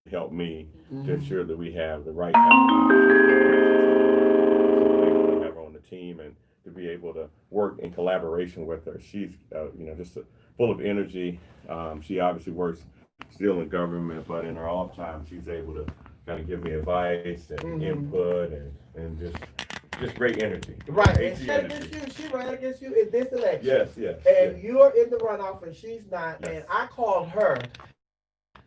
help me to ensure that we have the right type of have her on the team and to be able to work in collaboration with her. She's just full of energy. She obviously works still in government, but in her off time, she's able to kind of give me advice and input and just great energy. Right, and she ran against you in this election. Yes. And you're in the runoff and she's not. Yes. And I called her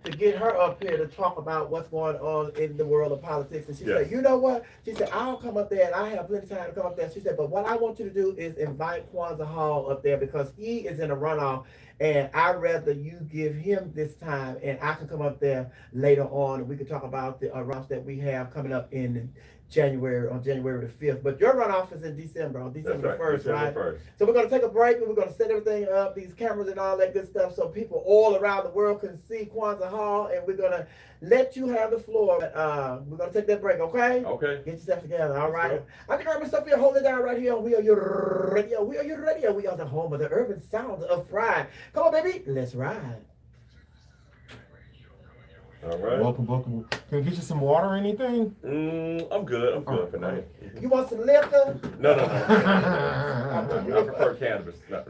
to get her up here to talk about what's going on in the world of politics. And she said, you know what? She said, I'll come up there and I have plenty of time to come up there. She said, but what I want you to do is invite Kwanza Hall up there because he is in a runoff and I'd rather you give him this time and I can come up there later on and we can talk about the runoffs that we have coming up in January, on January the 5th. But your runoff is in December, on December 1st, December right? 1st. So we're going to take a break and we're going to set everything up, these cameras and all that good stuff, so people all around the world can see Kwanza Hall, and we're going to let you have the floor. We're going to take that break, okay? Okay. Get yourself together, all right? I'm the Urban Sophia, hold it down right here on We Are Your Radio. We Are Your Radio. We are the home of the urban sound of pride. Come on, baby. Let's ride. All right. Welcome. Can we get you some water or anything? I'm good for now. You want some liquor? No. I prefer cannabis. No.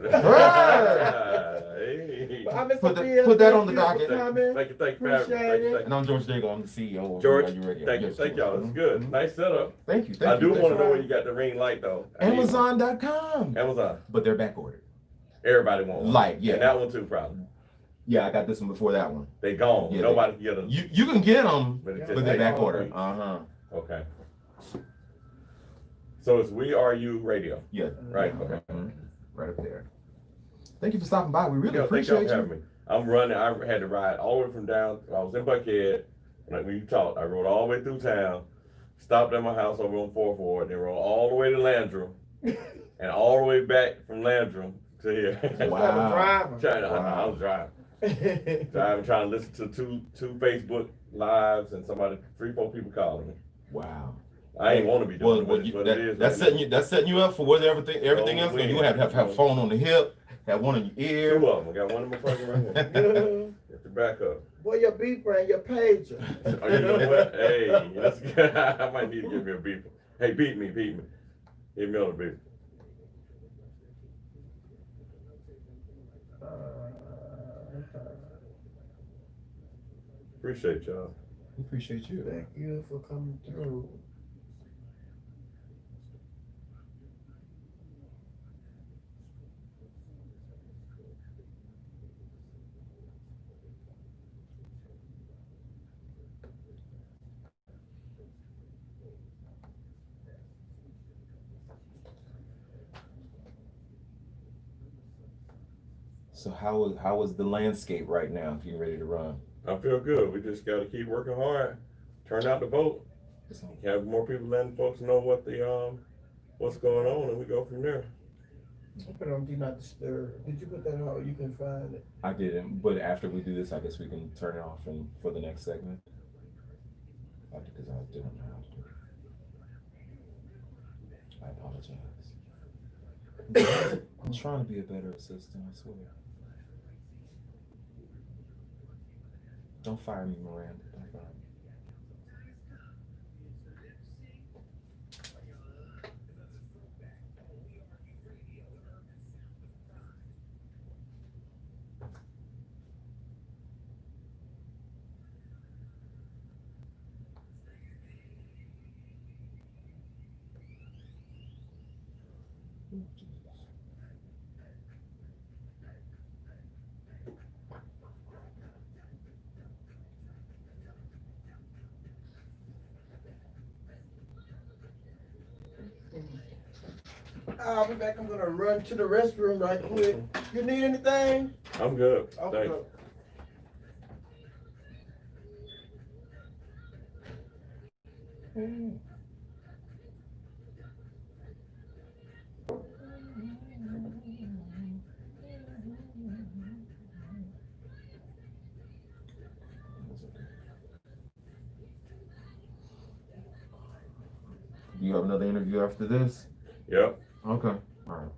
Hey. Put that on the docket. Thank you for having me. And I'm George Dago. I'm the CEO. George, Are you ready? thank y'all. That's good. Nice setup. Thank you. I do want to know where you got the ring light though. Amazon.com. Amazon. But they're back ordered. Everybody wants one. Light, yeah. And that one too, probably. Yeah, I got this one before that one. They gone. Yeah, nobody can get them. You can get them, but they're back ordered. Okay. So it's We Are You Radio. Yeah. Right. Okay. Right up there. Thank you for stopping by. We really appreciate thank y'all for having me. I'm running. I had to ride all the way from down. I was in Buckhead. Like when you talked, I rode all the way through town, stopped at my house over on 4th Ward, then rode all the way to Landrum, and all the way back from Landrum to here. Wow. I was driving. Trying to listen to two Facebook lives and 3-4 people calling me. Wow. I ain't want to be doing it. That's setting you up for what everything else. You have a phone on the hip, have one in your ear. 2 of them. I got one in my pocket right here. Get the back up. Boy, your beeper and your pager. Oh, you know what? Hey, that's good. I might need to give me a beeper. Hey, beat me. Hit me on the beeper. Appreciate y'all. We appreciate you. Thank you for coming through. So how is the landscape right now? If you're ready to run, I feel good. We just got to keep working hard. Turn out the vote. Have more people letting folks know what what's going on, and we go from there. I put it on Do Not Disturb. Did you put that on? You can find it. I didn't, but after we do this, I guess we can turn it off and for the next segment. Because I don't know how to do it. I apologize. I'm trying to be a better assistant, I swear. Don't fire me, Miranda. Don't fire me. I'll be back. I'm gonna run to the restroom right quick. You need anything? I'm good. Okay. Thanks. Do you have another interview after this? Yep. Okay. All right.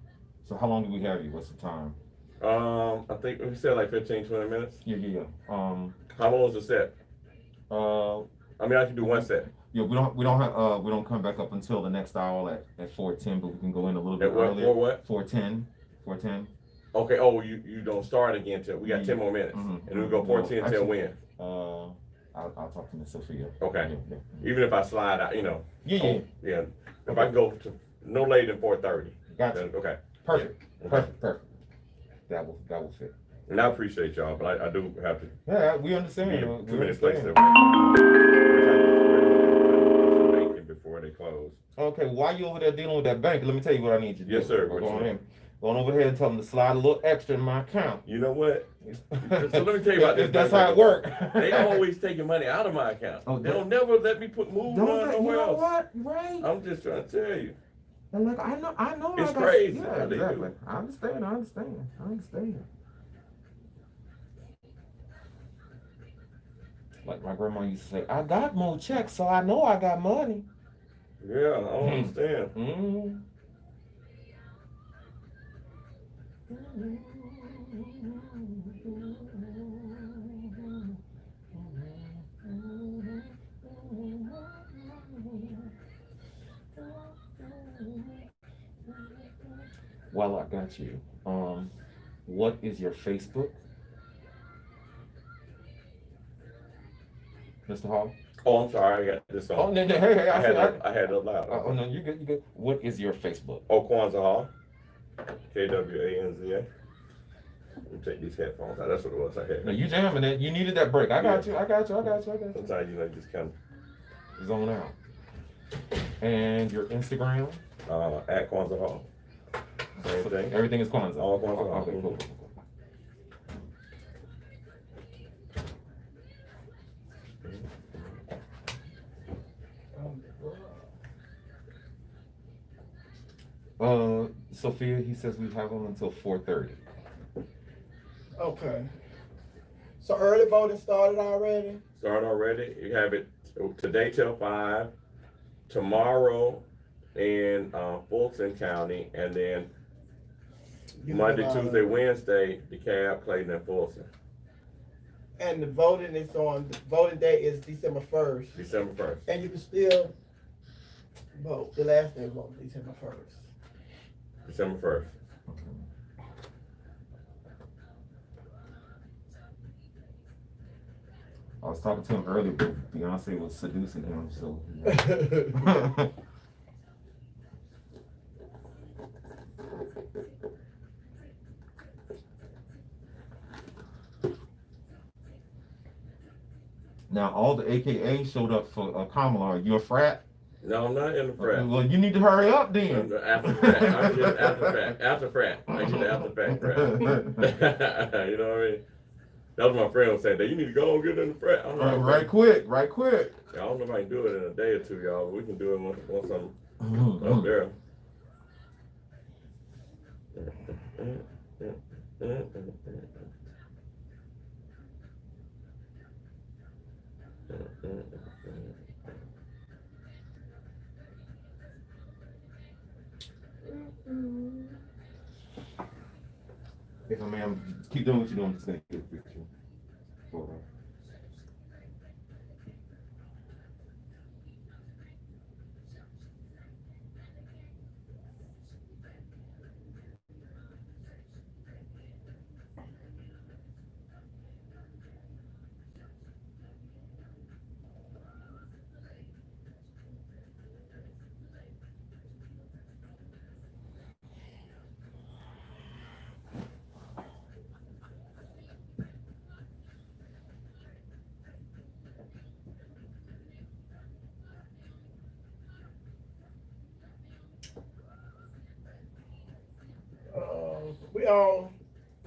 So how long do we have you? What's the time? I think we said like 15, 20 minutes. Yeah. How long was the set? I mean, I can do one set. Yeah, we don't come back up until the next hour at 4:10, but we can go in a little bit At what, earlier. for what? 4:10. 4:10. Okay, oh, you don't start again till, we got 10 more minutes. And we go 14 Well, till actually, when? I'll talk to Miss Sophia. Okay. Yeah. Even if I slide out, Yeah. yeah. If I can go to no later than 4:30. Gotcha. Okay. Perfect. Yeah. Perfect. That will fit. And I appreciate y'all, but I do have to Yeah, we understand. be We 2 minutes late. understand. Before they close. Okay, while you over there dealing with that bank, let me tell you what I need you to do. Yes, sir. Go on over here and tell them to slide a little extra in my account. You know what? So let me tell you about this. That's how it works. They always taking money out of my account. Oh, they don't never let me move money nowhere else. What? Right. I'm just trying to tell you. And like I know. It's crazy. Yeah, exactly. I understand. Like my grandma used to say, I got more checks, so I know I got money. Yeah, I don't understand. Mm-hmm. Well, I got you. What is your Facebook, Mr. Hall? Oh, I'm sorry, I got this on. Oh, no, hey, I had it loud. Oh, no, you good. What is your Facebook? Oh, Kwanza Hall. KWANZA. Let me take these headphones out. That's what it was. I had. No, you jamming it. You needed that break. I got you. Sometimes, just kind Zone out. And your Instagram? of at Kwanza Hall. Same thing. Everything is Kwanza. All Kwanza Hall. Okay, cool. Sophia, he says we have them until 4:30. Okay. So early voting started already? Start already. You have it today till 5, tomorrow in Fulton County, and then Monday, Tuesday, Wednesday, DeKalb, Clayton, and Fulton. And the voting day is December 1st. December 1st. And you can still vote. The last day of vote, December 1st. December 1st. I was talking to him earlier, but Beyonce was seducing him, so. Now, all the AKAs showed up for Kamala. Are you a frat? No, I'm not in the frat. Well, you need to hurry up then. After frat. I'm just after frat. I get the after frat. You know what I mean? That was my friend was saying that you need to go and get in the frat. I'm like, Right quick. I don't know if I can do it in a day or two, y'all, but we can do it once I'm up there. If a man keep doing what you're doing, I'm just gonna get a picture. Hold on.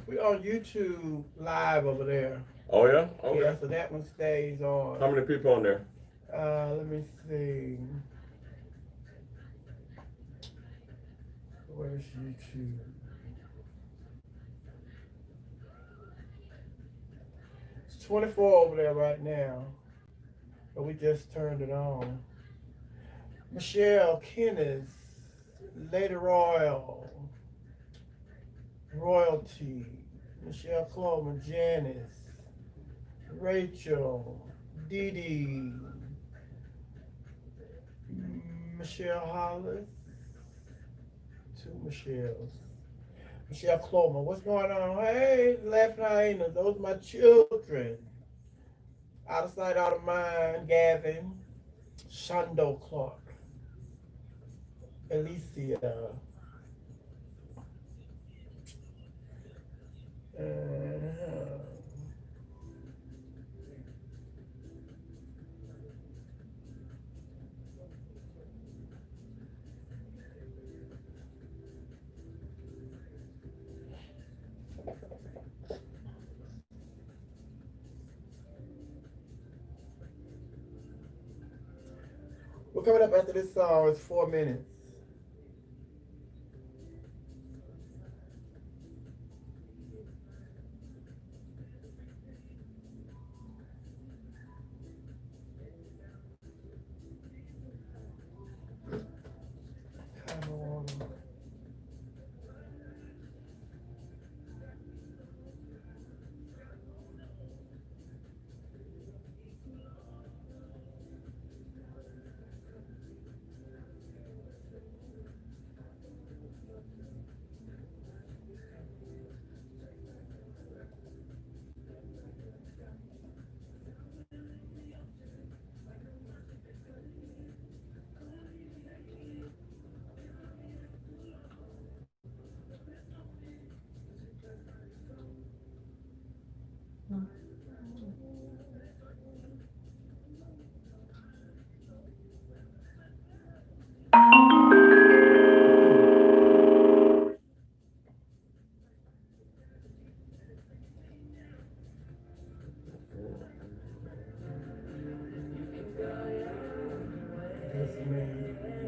We on YouTube live over there. Oh yeah? Okay. Yeah, so that one stays on. How many people on there? Let me see. Where's YouTube? It's 24 over there right now. But we just turned it on. Michelle Kenneth, Lady Royalty, Michelle Coleman, Janice, Rachel, Dee Dee, Michelle Hollis, two Michelles. Michelle Clomer, what's going on? Hey, last night, those are my children. Out of sight, out of mind, Gavin, Shondo Clark, Alicia. Uh, we're coming up after this song. It's 4 minutes. Come on.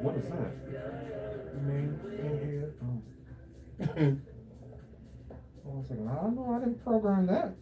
What is that? Me in Oh, here. hold on a second. I don't know. I didn't program that.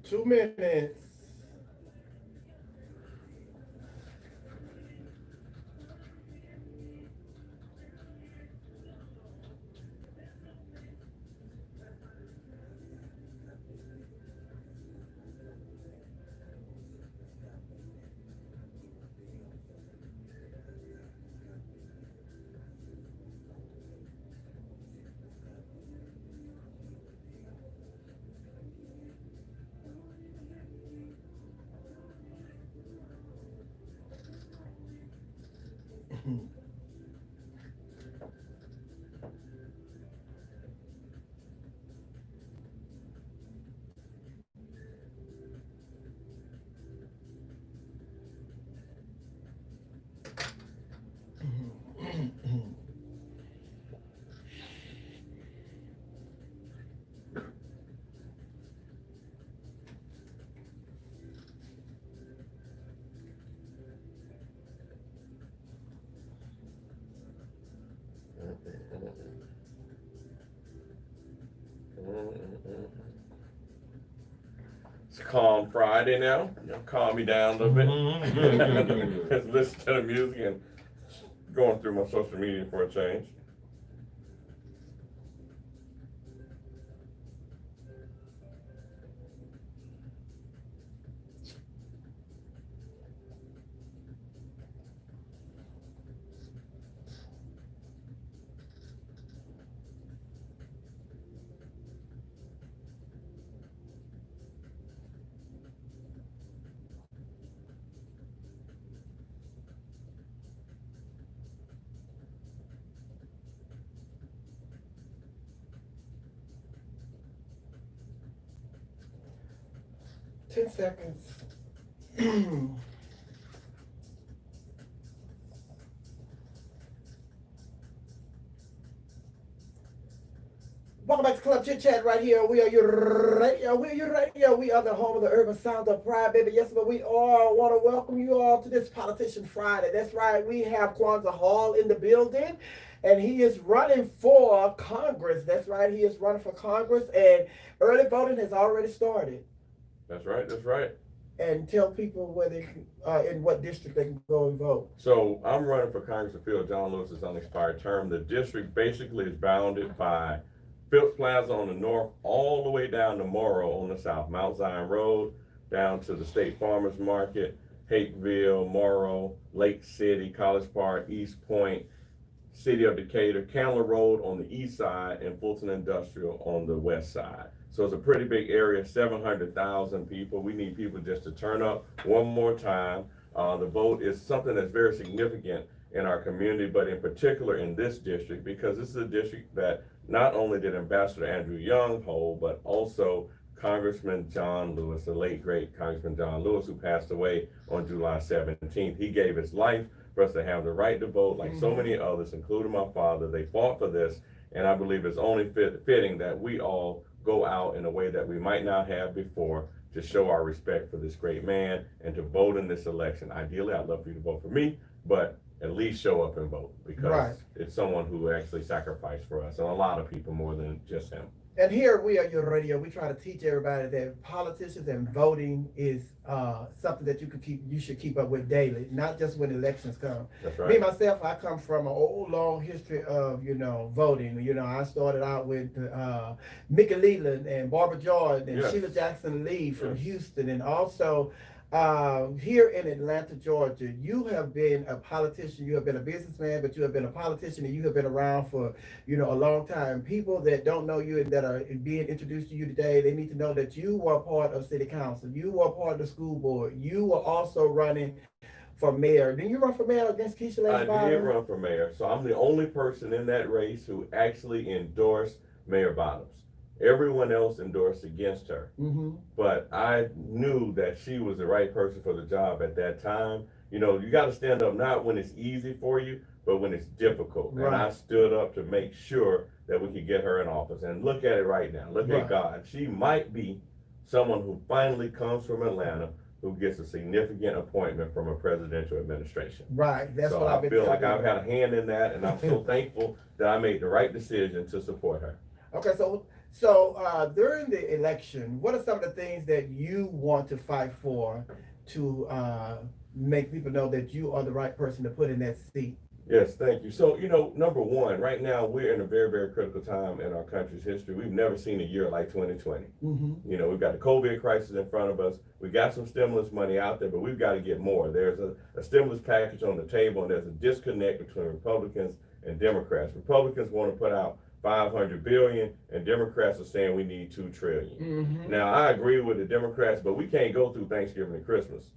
Two minutes. It's a calm Friday now. Calm me down a little bit. Mhm. Good, good. Just listen to the music and going through my social media for a change. 10 seconds. Welcome back to Club Chit Chat right here. We are your radio. We are your radio. We are the home of the urban sound of pride, baby. Yes, but we all want to welcome you all to this Politician Friday. That's right. We have Kwanza Hall in the building, and he is running for Congress. That's right. He is running for Congress, and early voting has already started. That's right. That's right. And tell people where they can, in what district they can go and vote. So I'm running for Congress to fill John Lewis's unexpired term. The district basically is bounded by Phillips Plaza on the north, all the way down to Morrow on the south, Mount Zion Road, down to the State Farmers Market, Hakeville, Morrow, Lake City, College Park, East Point, City of Decatur, Candler Road on the east side, and Fulton Industrial on the west side. So it's a pretty big area, 700,000 people. We need people just to turn up one more time. The vote is something that's very significant in our community, but in particular in this district, because this is a district that not only did Ambassador Andrew Young hold, but also Congressman John Lewis, the late great Congressman John Lewis, who passed away on July 17th. He gave his life for us to have the right to vote, like so many others, including my father. They fought for this, and I believe it's only fitting that we all go out in a way that we might not have before to show our respect for this great man and to vote in this election. Ideally, I'd love for you to vote for me, but at least show up and vote, because it's someone who actually sacrificed for us, and a lot of people more than just him. And here we are, your radio. We try to teach everybody that politicians and voting is something that you should keep up with daily, not just when elections come. That's right. Me myself, I come from an old long history of voting. I started out with Mickey Leland and Barbara Jordan and Sheila Jackson Lee from Houston, and also here in Atlanta, Georgia. You have been a politician, you have been a businessman, but you have been a politician, and you have been around for a long time. People that don't know you and that are being introduced to you today, they need to know that you were part of city council, you were part of the school board, you were also running for mayor. Didn't you run for mayor against Keisha Lance Bottoms? I did run for mayor, so I'm the only person in that race who actually endorsed Mayor Bottoms. Everyone else endorsed against her. But I knew that she was the right person for the job at that time. You got to stand up not when it's easy for you, but when it's difficult. Right. And I stood up to make sure that we could get her in office. And look at it right now. Look at God. She might be someone who finally comes from Atlanta, who gets a significant appointment from a presidential administration. Right. That's so what I've been feel like I've had a hand in that, and I'm so thankful that I made the right decision to support her. Okay, so during the election, what are some of the things that you want to fight for to make people know that you are the right person to put in that seat? Yes, thank you. So, number one, right now we're in a very, very critical time in our country's history. We've never seen a year like 2020. We've got the COVID crisis in front of us. We got some stimulus money out there, but we've got to get more. There's a stimulus package on the table, and there's a disconnect between Republicans and Democrats. Republicans want to put out $500 billion, and Democrats are saying we need $2 trillion. Now, I agree with the Democrats, but we can't go through Thanksgiving and Christmas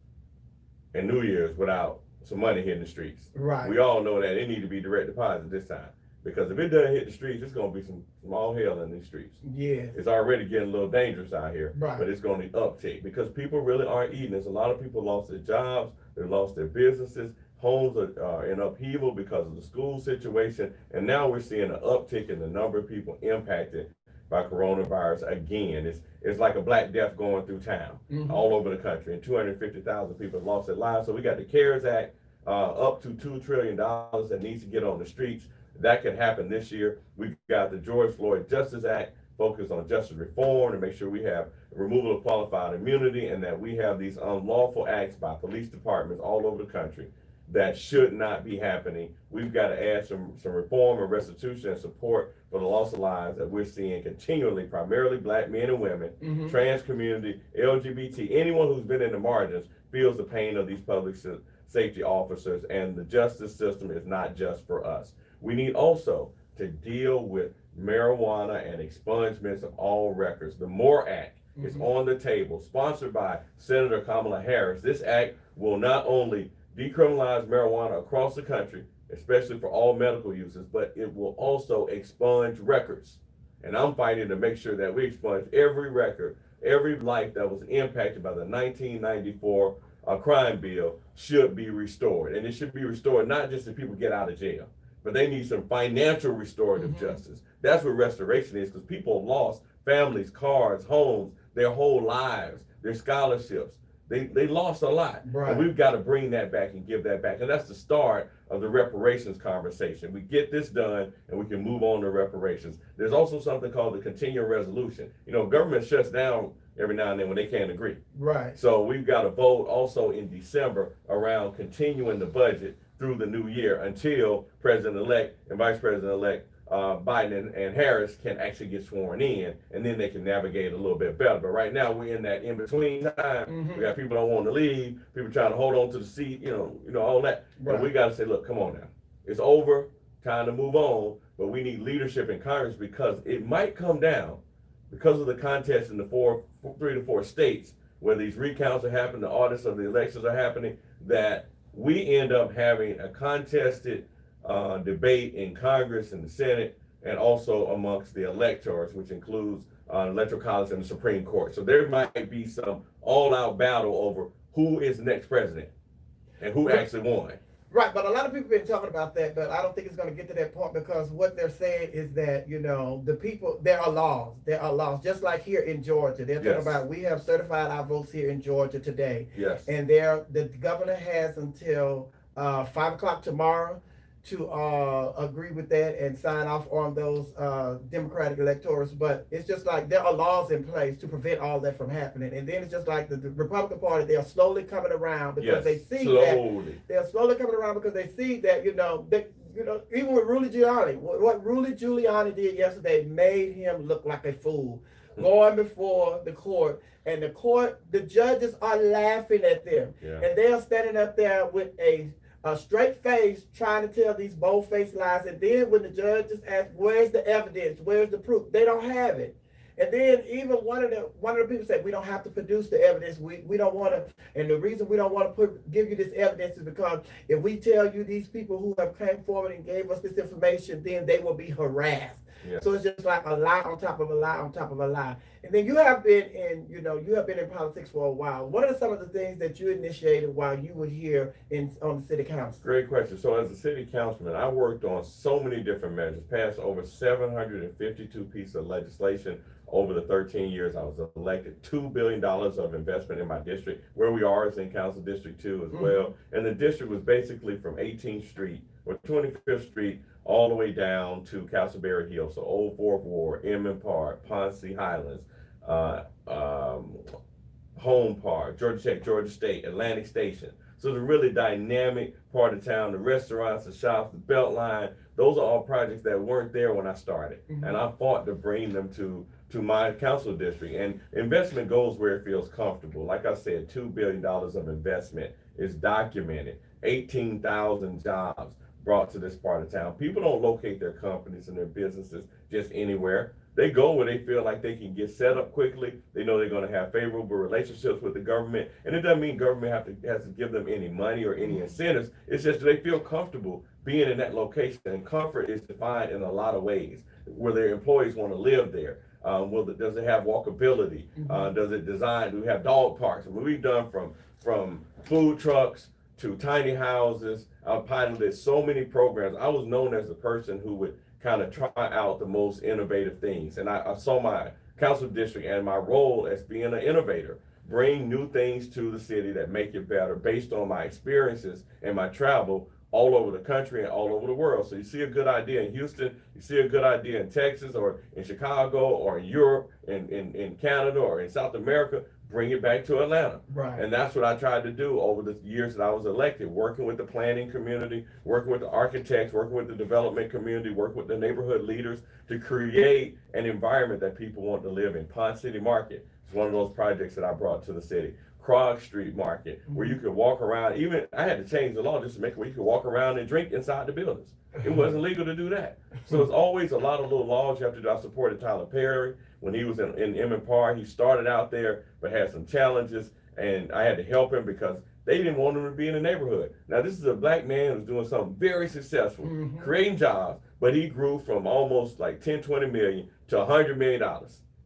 and New Year's without some money hitting the streets. Right. We all know that it need to be direct deposit this time, because if it doesn't hit the streets, it's going to be some all hell in these streets. Yeah. It's already getting a little dangerous out here, right. But it's going to uptick because people really aren't eating. There's a lot of people lost their jobs, they lost their businesses. Homes are in upheaval because of the school situation, and now we're seeing an uptick in the number of people impacted by coronavirus again. It's like a Black Death going through town, all over the country, and 250,000 people have lost their lives. So we got the CARES Act, up to $2 trillion that needs to get on the streets. That could happen this year. We've got the George Floyd Justice Act, focused on justice reform to make sure we have removal of qualified immunity, and that we have these unlawful acts by police departments all over the country that should not be happening. We've got to add some reform and restitution and support for the loss of lives that we're seeing continually, primarily Black men and women, trans community, LGBT, anyone who's been in the margins feels the pain of these public safety officers, and the justice system is not just for us. We need also to deal with marijuana and expungements of all records. The MORE Act is on the table, sponsored by Senator Kamala Harris. This act will not only decriminalize marijuana across the country, especially for all medical uses, but it will also expunge records. And I'm fighting to make sure that we expunge every record every life that was impacted by the 1994 crime bill should be restored. And it should be restored not just if people get out of jail, but they need some financial restorative justice. That's what restoration is, because people lost families, cars, homes, their whole lives, their scholarships. They lost a lot. Right. And we've got to bring that back and give that back. And that's the start of the reparations conversation. We get this done and we can move on to reparations. There's also something called the continuing resolution. You know, government shuts down every now and then when they can't agree. Right. So we've got to vote also in December around continuing the budget through the new year until President-elect and Vice President-elect Biden and Harris can actually get sworn in, and then they can navigate a little bit better. But right now we're in that in-between time. We got people don't want to leave, people trying to hold on to the seat, you know all that. Right. But we got to say, look, come on now, it's over, time to move on. But we need leadership in Congress, because it might come down, because of the contest in the 3 to 4 states where these recounts are happening, the audits of the elections are happening, that we end up having a contested debate in Congress and the Senate, and also amongst the electors, which includes electoral college and the Supreme Court. So there might be some all-out battle over who is the next president and who actually won. Right, but a lot of people have been talking about that, but I don't think it's going to get to that point, because what they're saying is that, you know, the people, there are laws, just like here in Georgia. They're talking about, we have certified our votes here in Georgia today. Yes. And the governor has until 5 o'clock tomorrow to agree with that and sign off on those Democratic electors. But it's just like there are laws in place to prevent all that from happening. And then it's just like the Republican Party, they are slowly coming around because they see that they're slowly coming around because they see that, even with Rudy Giuliani, what Rudy Giuliani did yesterday made him look like a fool. Going before the court, and the judges are laughing at them, and they are standing up there with a straight face trying to tell these bold-faced lies. And then when the judges ask, where's the evidence, where's the proof, they don't have it. And then even one of the people said, we don't have to produce the evidence, we don't want to, and the reason we don't want to give you this evidence is because if we tell you these people who have came forward and gave us this information, then they will be harassed. So it's just like a lie on top of a lie on top of a lie. And then you have been in politics for a while. What are some of the things that you initiated while you were here on the city council? Great question. So as a city councilman, I worked on so many different measures, passed over 752 pieces of legislation over the 13 years I was elected. $2 billion of investment in my district. Where we are is in Council District 2 as well. And the district was basically from 18th Street or 25th Street all the way down to Castleberry Hill. So Old Fourth Ward, Emmett Park, Ponce Highlands, Home Park, Georgia Tech, Georgia State, Atlantic Station. So it's a really dynamic part of town. The restaurants, the shops, the Beltline, those are all projects that weren't there when I started. And I fought to bring them to my council district. And investment goes where it feels comfortable. Like I said, $2 billion of investment is documented. 18,000 jobs brought to this part of town. People don't locate their companies and their businesses just anywhere. They go where they feel like they can get set up quickly. They know they're going to have favorable relationships with the government. And it doesn't mean government has to give them any money or any incentives. It's just they feel comfortable being in that location. And comfort is defined in a lot of ways, where their employees want to live there. Does it have walkability? Does it design? Do we have dog parks? I mean, we've done from food trucks to tiny houses. I piloted so many programs. I was known as the person who would kind of try out the most innovative things. And I saw my council district and my role as being an innovator, bring new things to the city that make it better based on my experiences and my travel all over the country and all over the world. So you see a good idea in Houston, you see a good idea in Texas or in Chicago or in Europe, in Canada or in South America, bring it back to Atlanta. Right. And that's what I tried to do over the years that I was elected, working with the planning community, working with the architects, working with the development community, working with the neighborhood leaders to create an environment that people want to live in. Pond City Market is one of those projects that I brought to the city. Krog Street Market, where you could walk around. Even I had to change the law just to make it where you could walk around and drink inside the buildings. It wasn't legal to do that. So it's always a lot of little laws you have to do. I supported Tyler Perry when he was in Emmett Park. He started out there, but had some challenges, and I had to help him because they didn't want him to be in the neighborhood. Now, this is a black man who's doing something very successful, creating jobs, but he grew from almost like 10, 20 million to $100 million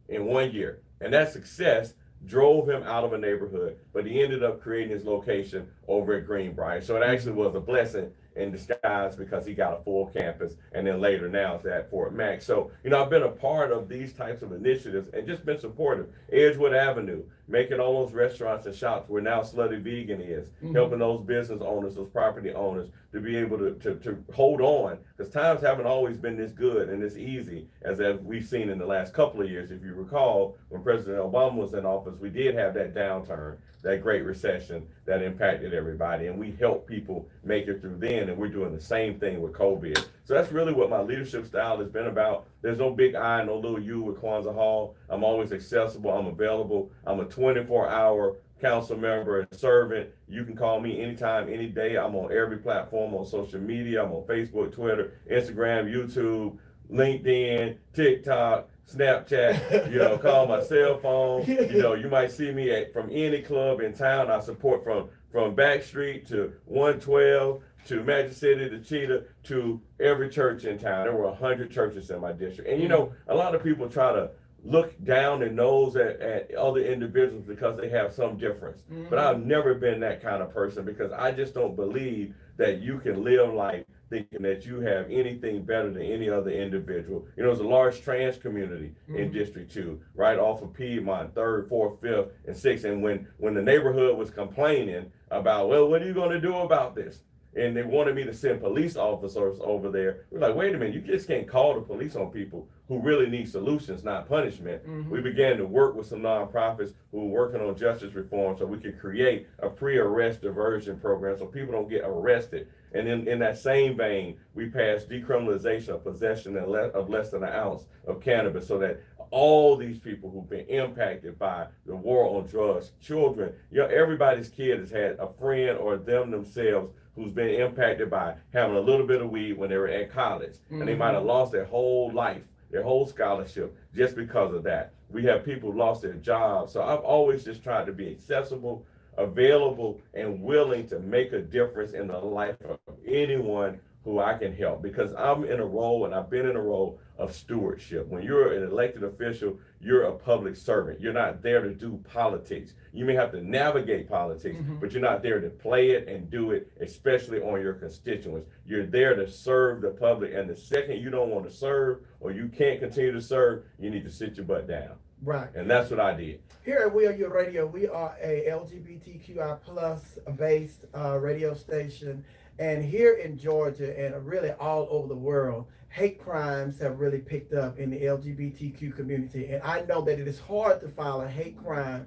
in 1 year. And that success drove him out of a neighborhood, but he ended up creating his location over at Greenbrier. So it actually was a blessing in disguise because he got a full campus, and then later now it's at Fort Mac. So, I've been a part of these types of initiatives and just been supportive. Edgewood Avenue, making all those restaurants and shops where now Slutty Vegan is, helping those business owners, those property owners to be able to hold on, because times haven't always been this good and this easy as we've seen in the last couple of years. If you recall, when President Obama was in office, we did have that downturn, that great recession that impacted everybody, and we helped people make it through then, and we're doing the same thing with COVID. So that's really what my leadership style has been about. There's no big I, no little U with Kwanza Hall. I'm always accessible, I'm available, I'm a 24-hour council member and servant. You can call me anytime, any day. I'm on every platform on social media. I'm on Facebook, Twitter, Instagram, YouTube, LinkedIn, TikTok, Snapchat, call my cell phone. You might see me from any club in town. I support from Backstreet to 112 to Magic City to Cheetah to every church in town. There were 100 churches in my district. And a lot of people try to look down their nose at other individuals because they have some difference. But I've never been that kind of person, because I just don't believe that you can live life thinking that you have anything better than any other individual. There's a large trans community in District 2, right off of Piedmont, 3rd, 4th, 5th, and 6th. And when the neighborhood was complaining about, well, what are you going to do about this? And they wanted me to send police officers over there. We're like, wait a minute, you just can't call the police on people who really need solutions, not punishment. We began to work with some nonprofits who were working on justice reform so we could create a pre-arrest diversion program so people don't get arrested. And in that same vein, we passed decriminalization of possession of less than an ounce of cannabis, so that all these people who've been impacted by the war on drugs, children, everybody's kid has had a friend or themselves who's been impacted by having a little bit of weed when they were at college. And they might have lost their whole life, their whole scholarship, just because of that. We have people who lost their jobs. So I've always just tried to be accessible, available, and willing to make a difference in the life of anyone who I can help, because I'm in a role, and I've been in a role of stewardship. When you're an elected official, you're a public servant. You're not there to do politics. You may have to navigate politics, but you're not there to play it and do it, especially on your constituents. You're there to serve the public, and the second you don't want to serve or you can't continue to serve, you need to sit your butt down. Right. And that's what I did. Here at We Are Your Radio, we are a LGBTQI plus based radio station. And here in Georgia, and really all over the world, hate crimes have really picked up in the LGBTQ community. And I know that it is hard to file a hate crime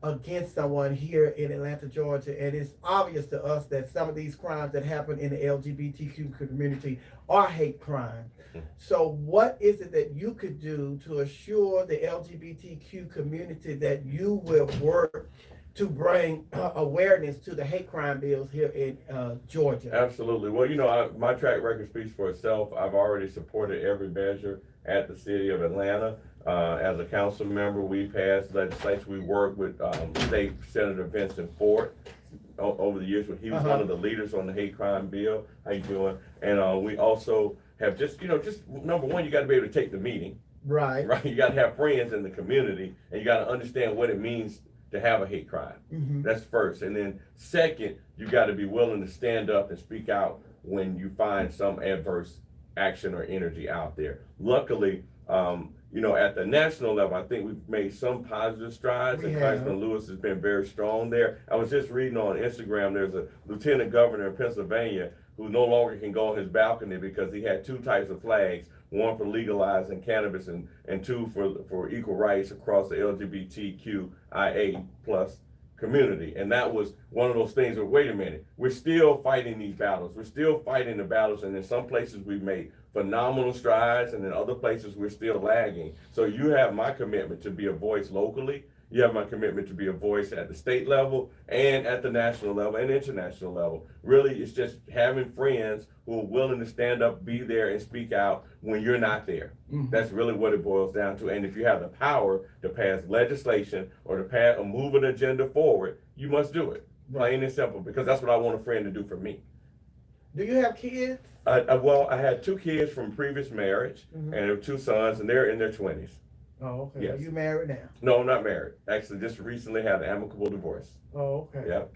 against someone here in Atlanta, Georgia. And it's obvious to us that some of these crimes that happen in the LGBTQ community are hate crimes. So what is it that you could do to assure the LGBTQ community that you will work to bring awareness to the hate crime bills here in Georgia? Absolutely. Well, my track record speaks for itself. I've already supported every measure at the city of Atlanta. As a council member, we passed legislation. We worked with State Senator Vincent Ford over the years. He was one of the leaders on the hate crime bill. How you doing? And we also have just number one, you got to be able to take the meeting. Right. You got to have friends in the community, and you got to understand what it means to have a hate crime. That's first. And then second, you got to be willing to stand up and speak out when you find some adverse action or energy out there. Luckily, at the national level, I think we've made some positive strides, and Congressman Lewis has been very strong there. I was just reading on Instagram, there's a lieutenant governor in Pennsylvania who no longer can go on his balcony because he had two types of flags, one for legalizing cannabis and two for equal rights across the LGBTQIA plus community. And that was one of those things where, wait a minute, we're still fighting these battles. We're still fighting the battles, and in some places we've made phenomenal strides, and in other places we're still lagging. So you have my commitment to be a voice locally. You have my commitment to be a voice at the state level and at the national level and international level. Really, it's just having friends who are willing to stand up, be there, and speak out when you're not there. That's really what it boils down to. And if you have the power to pass legislation or to move an agenda forward, you must do it. Plain and simple, because that's what I want a friend to do for me. Do you have kids? I had two kids from previous marriage, and 2 sons, and they're in their 20s. Oh, okay. Yes. Are you married now? No, I'm not married. Actually, just recently had an amicable divorce. Oh, okay. Yep.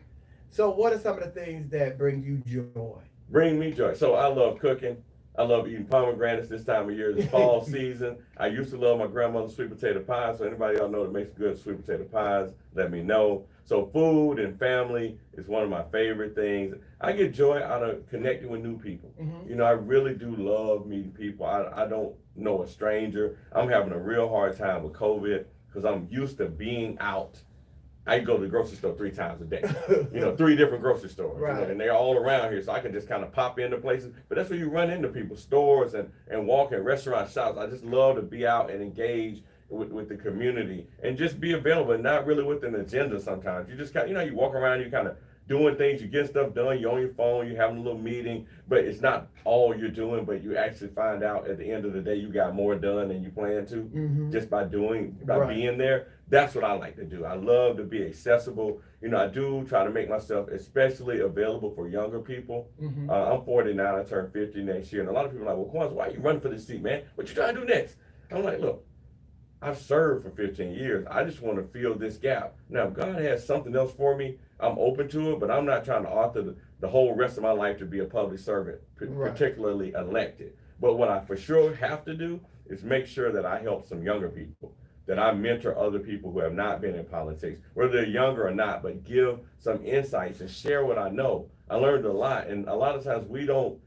So what are some of the things that bring you joy? Bring me joy. So I love cooking. I love eating pomegranates this time of year. It's fall season. I used to love my grandmother's sweet potato pie. So anybody y'all know that makes good sweet potato pies, let me know. So food and family is one of my favorite things. I get joy out of connecting with new people. Mm-hmm. You know, I really do love meeting people. I don't know a stranger. I'm having a real hard time with COVID because I'm used to being out. I go to the grocery store 3 times a day. You know, 3 different grocery stores. Right. You know, and they're all around here, so I can just kind of pop into places. But that's where you run into people, stores and walk in restaurant shops. I just love to be out and engage with the community and just be available, and not really with an agenda sometimes. You just kind of, you know, you walk around, you kind of doing things, you get stuff done, you're on your phone, you're having a little meeting, but it's not all you're doing, but you actually find out at the end of the day you got more done than you planned to just by being there. That's what I like to do. I love to be accessible. You know, I do try to make myself especially available for younger people. I'm 49, I turn 50 next year, and a lot of people are like, well, Kwanza, why are you running for this seat, man? What you trying to do next? I'm like, look, I've served for 15 years. I just want to fill this gap. Now, if God has something else for me, I'm open to it, but I'm not trying to author the whole rest of my life to be a public servant, particularly elected. But what I for sure have to do is make sure that I help some younger people, that I mentor other people who have not been in politics, whether they're younger or not, but give some insights and share what I know. I learned a lot, and a lot of times we don't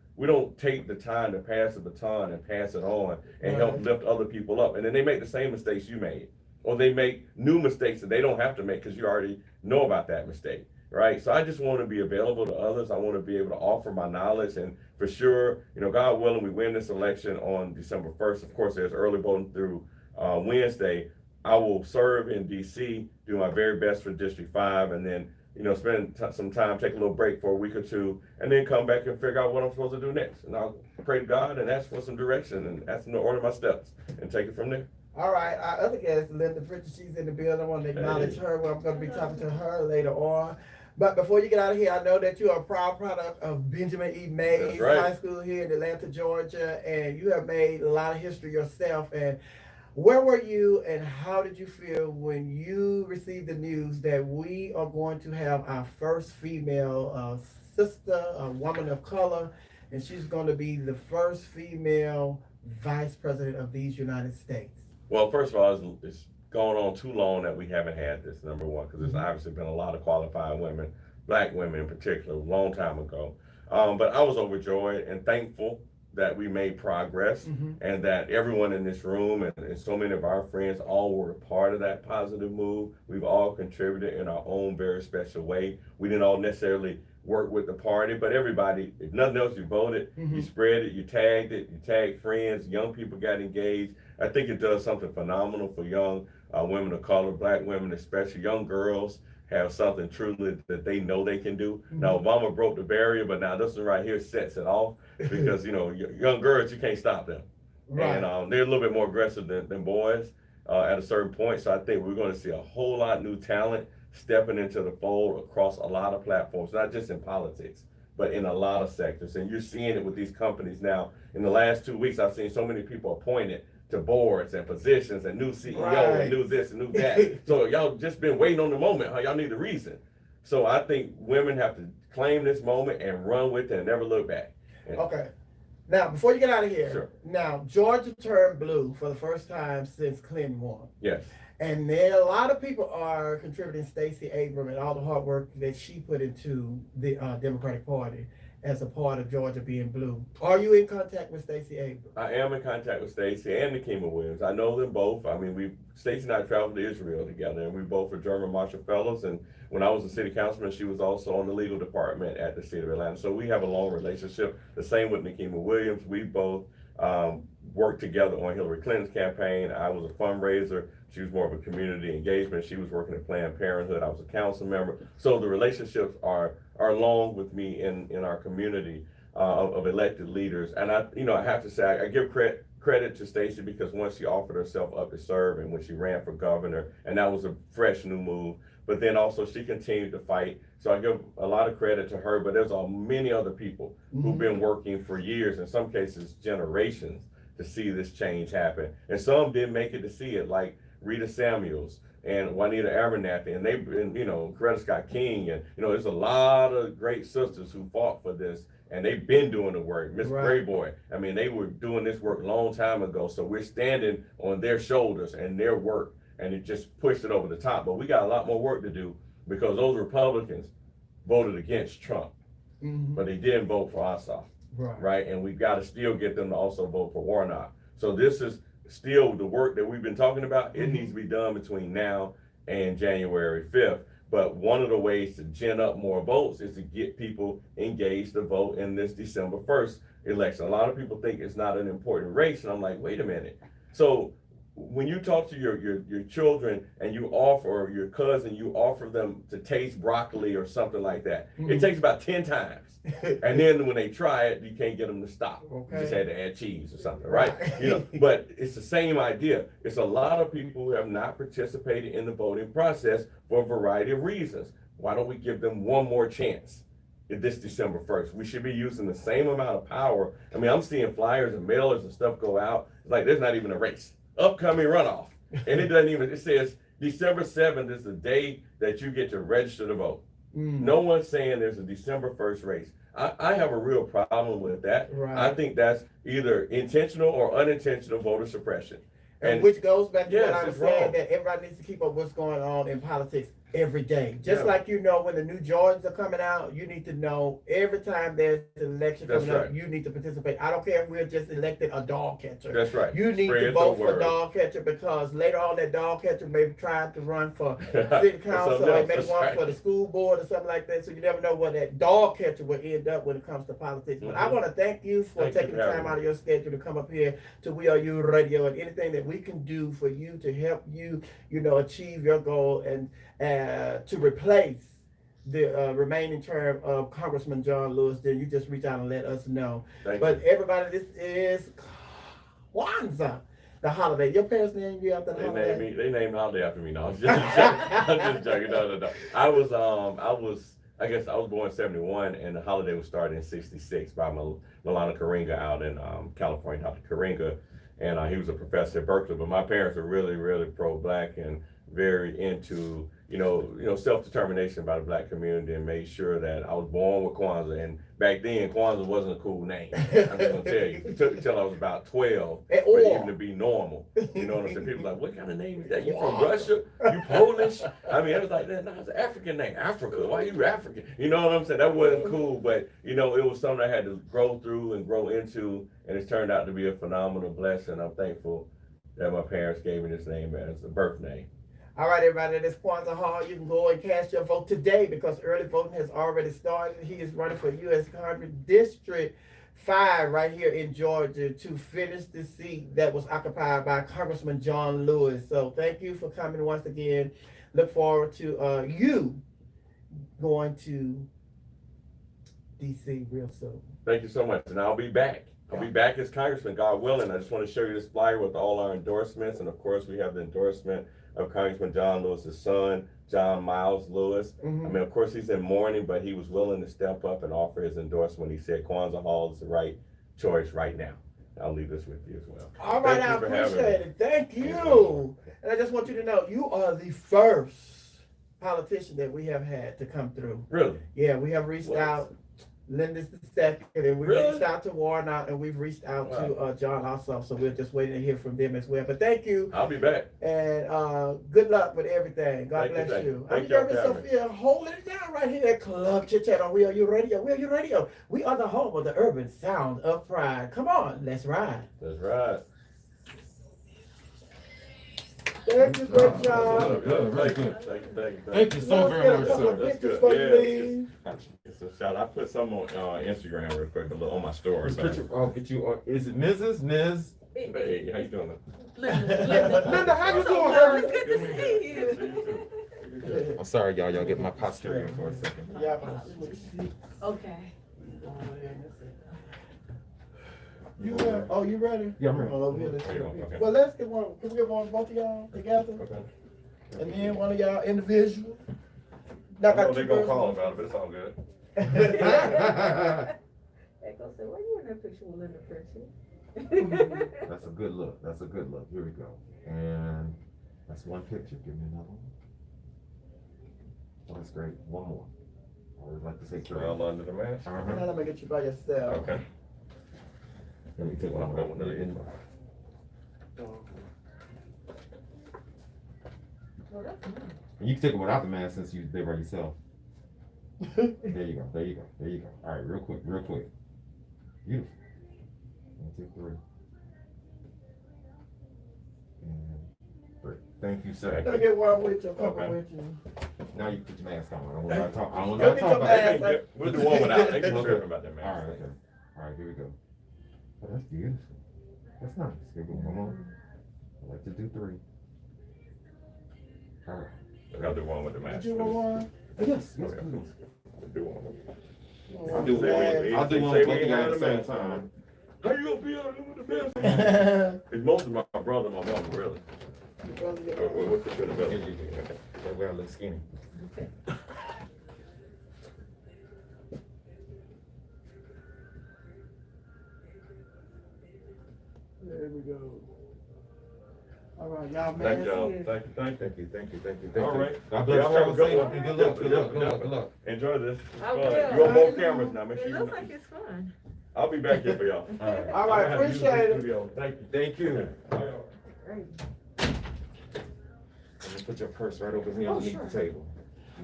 take the time to pass the baton and pass it on and help lift other people up. And then they make the same mistakes you made, or they make new mistakes that they don't have to make because you already know about that mistake, right? So I just want to be available to others. I want to be able to offer my knowledge, and for sure, you know, God willing, we win this election on December 1st. Of course, there's early voting through Wednesday. I will serve in DC, do my very best for District 5, and then, you know, spend some time, take a little break for a week or two, and then come back and figure out what I'm supposed to do next. And I'll pray to God and ask for some direction and ask Him to order my steps and take it from there. All right, our other guest, Linda Pritchett, she's in the building. I want to acknowledge her. Well, I'm going to be talking to her later on. But before you get out of here, I know that you are a proud product of Benjamin E. Mays High School here in Atlanta, Georgia, and you have made a lot of history yourself. And where were you and how did you feel when you received the news that we are going to have our first female sister, a woman of color, and she's going to be the first female vice president of these United States? Well, first of all, it's gone on too long that we haven't had this, number one, because there's obviously been a lot of qualified women, black women in particular, a long time ago. But I was overjoyed and thankful that we made progress and that everyone in this room and so many of our friends all were a part of that positive move. We've all contributed in our own very special way. We didn't all necessarily work with the party, but everybody, if nothing else, you voted, you spread it, you tagged friends, young people got engaged. I think it does something phenomenal for young women of color, black women, especially young girls, have something truly that they know they can do. Now, Obama broke the barrier, but now this one right here sets it off because, you know, young girls, you can't stop them. Right. And they're a little bit more aggressive than boys at a certain point. So I think we're going to see a whole lot new talent stepping into the fold across a lot of platforms, not just in politics, but in a lot of sectors. And you're seeing it with these companies now. In the last 2 weeks, I've seen so many people appointed to boards and positions and new CEO and new this and new that. So y'all just been waiting on the moment, huh? Y'all need the reason. So I think women have to claim this moment and run with it and never look back. Yeah. Okay. Now, before you get out of here, now Georgia turned blue for the first time since Clinton won. Yes. And then a lot of people are contributing Stacey Abrams and all the hard work that she put into the Democratic Party as a part of Georgia being blue. Are you in contact with Stacey Abrams? I am in contact with Stacey and Nikema Williams. I know them both. I mean, Stacey and I traveled to Israel together, and we both were German Marshall Fellows. And when I was a city councilman, she was also on the legal department at the city of Atlanta. So we have a long relationship. The same with Nikema Williams. We both worked together on Hillary Clinton's campaign. I was a fundraiser. She was more of a community engagement. She was working at Planned Parenthood. I was a council member. So the relationships are long with me in our community of elected leaders. And I have to say, I give credit to Stacey because once she offered herself up to serve and when she ran for governor, and that was a fresh new move. But then also she continued to fight. So I give a lot of credit to her, but there's many other people who've been working for years, in some cases generations, to see this change happen. And some didn't make it to see it, like Rita Samuels and Juanita Abernathy, and Coretta Scott King, and there's a lot of great sisters who fought for this, and they've been doing the work. Miss Grayboy, I mean, they were doing this work a long time ago, so we're standing on their shoulders and their work, and it just pushed it over the top. But we got a lot more work to do because those Republicans voted against Trump, but they didn't vote for Ossoff, right? And we've got to still get them to also vote for Warnock. So this is still the work that we've been talking about. It needs to be done between now and January 5th. But one of the ways to gin up more votes is to get people engaged to vote in this December 1st election. A lot of people think it's not an important race, and I'm like, wait a minute. So when you talk to your children and you offer, or your cousin, you offer them to taste broccoli or something like that, it takes about 10 times. And then when they try it, you can't get them to stop. You just had to add cheese or something, right? But it's the same idea. It's a lot of people who have not participated in the voting process for a variety of reasons. Why don't we give them one more chance this December 1st? We should be using the same amount of power. I mean, I'm seeing flyers and mailers and stuff go out. It's like there's not even a race. Upcoming runoff. And it says December 7th is the day that you get to register to vote. No one's saying there's a December 1st race. I have a real problem with that. I think that's either intentional or unintentional voter suppression. And which goes back to what I was saying, that everybody needs to keep up what's going on in politics every day. Just like when the new Jordans are coming out, you need to know every time there's an election coming up, you need to participate. I don't care if we're just elected a dog catcher. That's right. You need to vote for dog catcher, because later on that dog catcher may try to run for city council or maybe one for the school board or something like that. So you never know what that dog catcher will end up when it comes to politics. But I want to thank you for taking the time out of your schedule to come up here to We Are You Radio, and anything that we can do for you to help you, achieve your goal and to replace the remaining term of Congressman John Lewis, then you just reach out and let us know. But everybody, this is Kwanza, the holiday. Your parents named you after the holiday? They named the holiday after me. No, I'm just joking. No. I was born in 71, and the holiday was started in 66 by Milana Karinga out in California, Dr. Karinga. And he was a professor at Berkeley. But my parents were really, really pro-Black and very into self-determination by the Black community, and made sure that I was born with Kwanza. And back then, Kwanza wasn't a cool name. I'm just gonna tell you. It took until I was about 12 for it even to be normal. You know what I'm saying? People were like, what kind of name is that? You from Russia? You Polish? I mean, I was like, no, it's an African name. Africa. Why are you African? You know what I'm saying? That wasn't cool, but it was something I had to grow through and grow into, and it's turned out to be a phenomenal blessing. I'm thankful that my parents gave me this name as a birth name. All right, everybody, this Kwanza Hall. You can go and cast your vote today because early voting has already started. He is running for U.S. Congress District 5 right here in Georgia to finish the seat that was occupied by Congressman John Lewis. So thank you for coming once again. Look forward to you going to D.C. real soon. Thank you so much, and I'll be back. I'll be back as Congressman, God willing. I just want to show you this flyer with all our endorsements, and of course we have the endorsement of Congressman John Lewis's son, John Miles Lewis. I mean, of course, he's in mourning, but he was willing to step up and offer his endorsement. He said Kwanza Hall is the right choice right now. I'll leave this with you as well. All right, I appreciate it. Thank you. And I just want you to know, you are the first politician that we have had to come through. Really? Yeah, we have reached out. Linda's the second, and we reached out to Warnock, and we've reached out to John also. So we're just waiting to hear from them as well. But thank you. I'll be back. And good luck with everything. God bless you. I'm Sophia, holding it down right here at Club Chit Chat on We Are You Radio. We Are You Radio. We are the home of the urban sound of pride. Come on, let's ride. Let's ride. Thank you, great job. Thank you so very much, sir. That's good. It's a shout. I put some on Instagram real quick, on my story. I'll get you on. Is it Mrs. Ms.? Hey, how you doing? Linda, how you doing? It's good to see you. I'm sorry, y'all. Y'all get my posterior for a second. Okay. You ready? Oh, you ready? Yeah, I'm ready. Okay. Well, let's get one. Can we get one, both of y'all together? Okay. And then one of y'all individual. I know they're gonna call about it, but it's all good. Echo said, why you in that picture with Linda Pritchett? That's a good look. That's a good look. Here we go. And that's one picture. Give me another one. Oh, that's great. One more. I would like to say three. All under the mask. Now I'm gonna get you by yourself. Okay. Let me take Well, one I'm more. going to the Well, that's nice. You can take them without the mask since you're there by yourself. There you go. There you go. There you go. All right, real quick. Real quick. Beautiful. 1, 2, 3. And 3. Thank you, sir. Let me get one with you, a couple Okay. with you. Now you put your mask on. I don't want to talk. I don't want Let to me talk come about back. it. We'll do one without. They can Okay. trip about that All mask. right, okay. All right, here we go. Oh, that's beautiful. That's nice. Here we go. Come on. I like to do 3. All right. I gotta do one with the mask. Did you want one? Yes, yes, Okay. please. Do one. I'll do one. I'll do one with both of y'all at the same time. How you gonna be able to do with the mask? It's most of my brother and my mom, really. What's the good about Here it? you go. That way I look skinny. There we go. All right, y'all, man. Thank y'all. Thank you. Thank you, thank you, thank you. All right. God bless. Y'all Travel have a good safe one. and good luck, good luck, good luck, good luck. Enjoy this. I Fun. will. You on both cameras now. Make sure It you. looks like it's fun. I'll be back here for y'all. All right. All right, I'm gonna have to use appreciate the it. studio. Thank you. Thank you. Great. Let me put your purse right over here Oh, underneath sure. the table.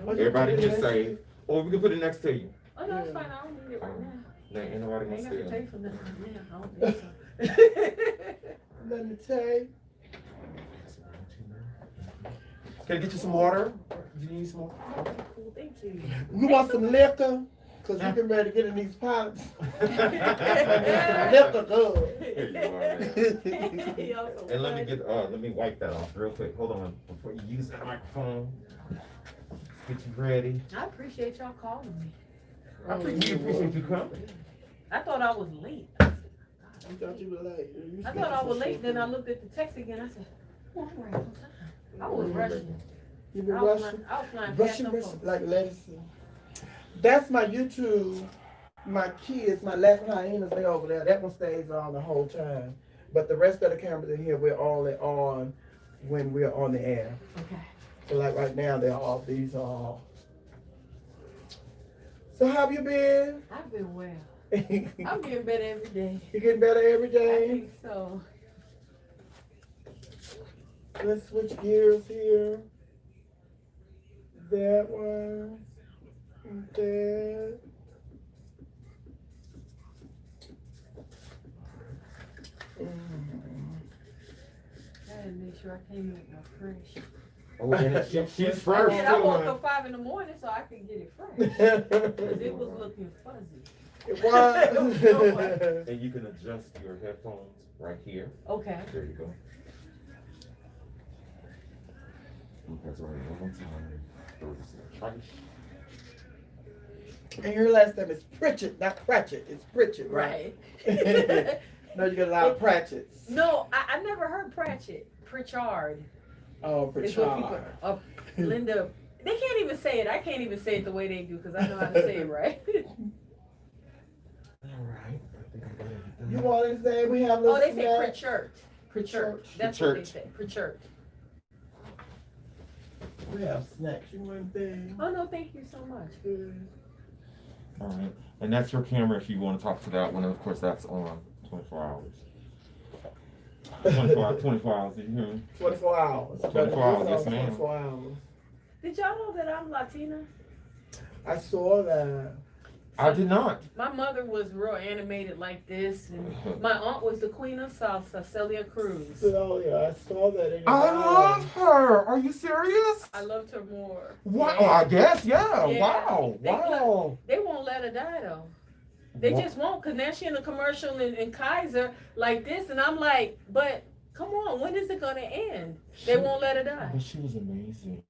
Oh, Everybody you get did it. safe. Or we can put it next to you. Oh, no, it's fine. I don't need it right now. There ain't nobody I gonna ain't got to steal. pay for nothing right now. I don't think so. Let me tell you. Can I get you some water? Do you need some water? Cool, thank you. You want some liquor? Cause you getting ready to get in these pots. Liquor good. Here you are, man. Y'all so And let me funny. get let me wipe that off real quick. Hold on before you use that microphone. Let's get you ready. I appreciate y'all calling me. I appreciate you coming. I thought I was late. You thought you were late. You I thought I was late, then I looked at the text again. I said, oh, I'm right on time. I was rushing. You been I was rushing? flying past Rushing, them rushing, folks. like lettuce. That's my YouTube. My kids, my Latin hyenas, they over there. That one stays on the whole time. But the rest of the cameras in here, we're only on when we're on the air. Okay. So like right now, they're off. These are off. So how have you been? I've been well. You I'm getting better every day. getting better every I day? think so. Let's switch gears here. That one. That. I had to make sure I came in fresh. Oh, and she's I first did. I woke too. up 5 in the morning so I could get it fresh. Because it was looking fuzzy. It was. And you can adjust your headphones right here. Okay. There you go. That's right. One more time. Throw this in the trash. And your last name is Pritchett, not Pratchett. It's Pritchett, right? Right. No, you got a lot of Pratchett's. No, I never heard Pritchett. Pritchard. Oh, Is what people, Pritchard. Linda. They can't even say it. I can't even say it the way they do because I know how to say it right. All right. I think I got everything. You want anything? We have a little Oh, they say snack. Pritchard. Pritchard. That's what they say. Pritchard. We have snacks. You want anything? Oh no, thank you so much. Good. All right. And that's your camera if you want to talk to that one. And of course, that's on 24 hours. 24 hours, did you hear me? 24 hours. 24 hours, yes, ma'am. 24 hours. Did y'all know that I'm Latina? I saw that. I did not. My mother was real animated like this, and my aunt was the queen of salsa, Celia Cruz. So, yeah, I saw that in your I bio. love her. Are you serious? I loved her more. Wow. Yeah. I guess, yeah. Yeah. Wow. They Wow. They won't let her die though. They just won't, cause now she in a commercial in Kaiser like this, and I'm like, but come on, when is it gonna end? They won't let her die. But she was amazing.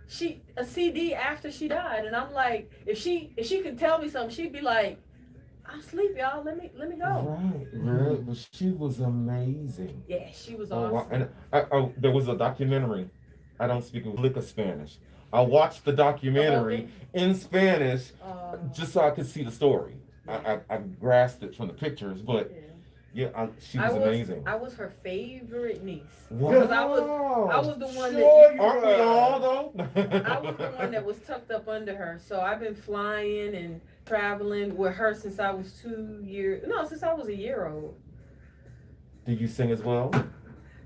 She a CD after she died, and I'm like, if she could tell me something, she'd be like, I'm asleep, y'all. Let me go. Right. Really? But she was amazing. Yeah, she was Oh, wow. awesome. And there was a documentary. I don't speak a lick of Spanish. I watched the documentary in Spanish just so I could see the story. I grasped it from the pictures, but Yeah. Yeah, she I was amazing. I was her favorite niece. Wow. Because I was the one Sure that you Aren't we were. all though? I was the one that was tucked up under her. So I've been flying and traveling with her since I was 2 years. No, since I was a year old. Do you sing as well?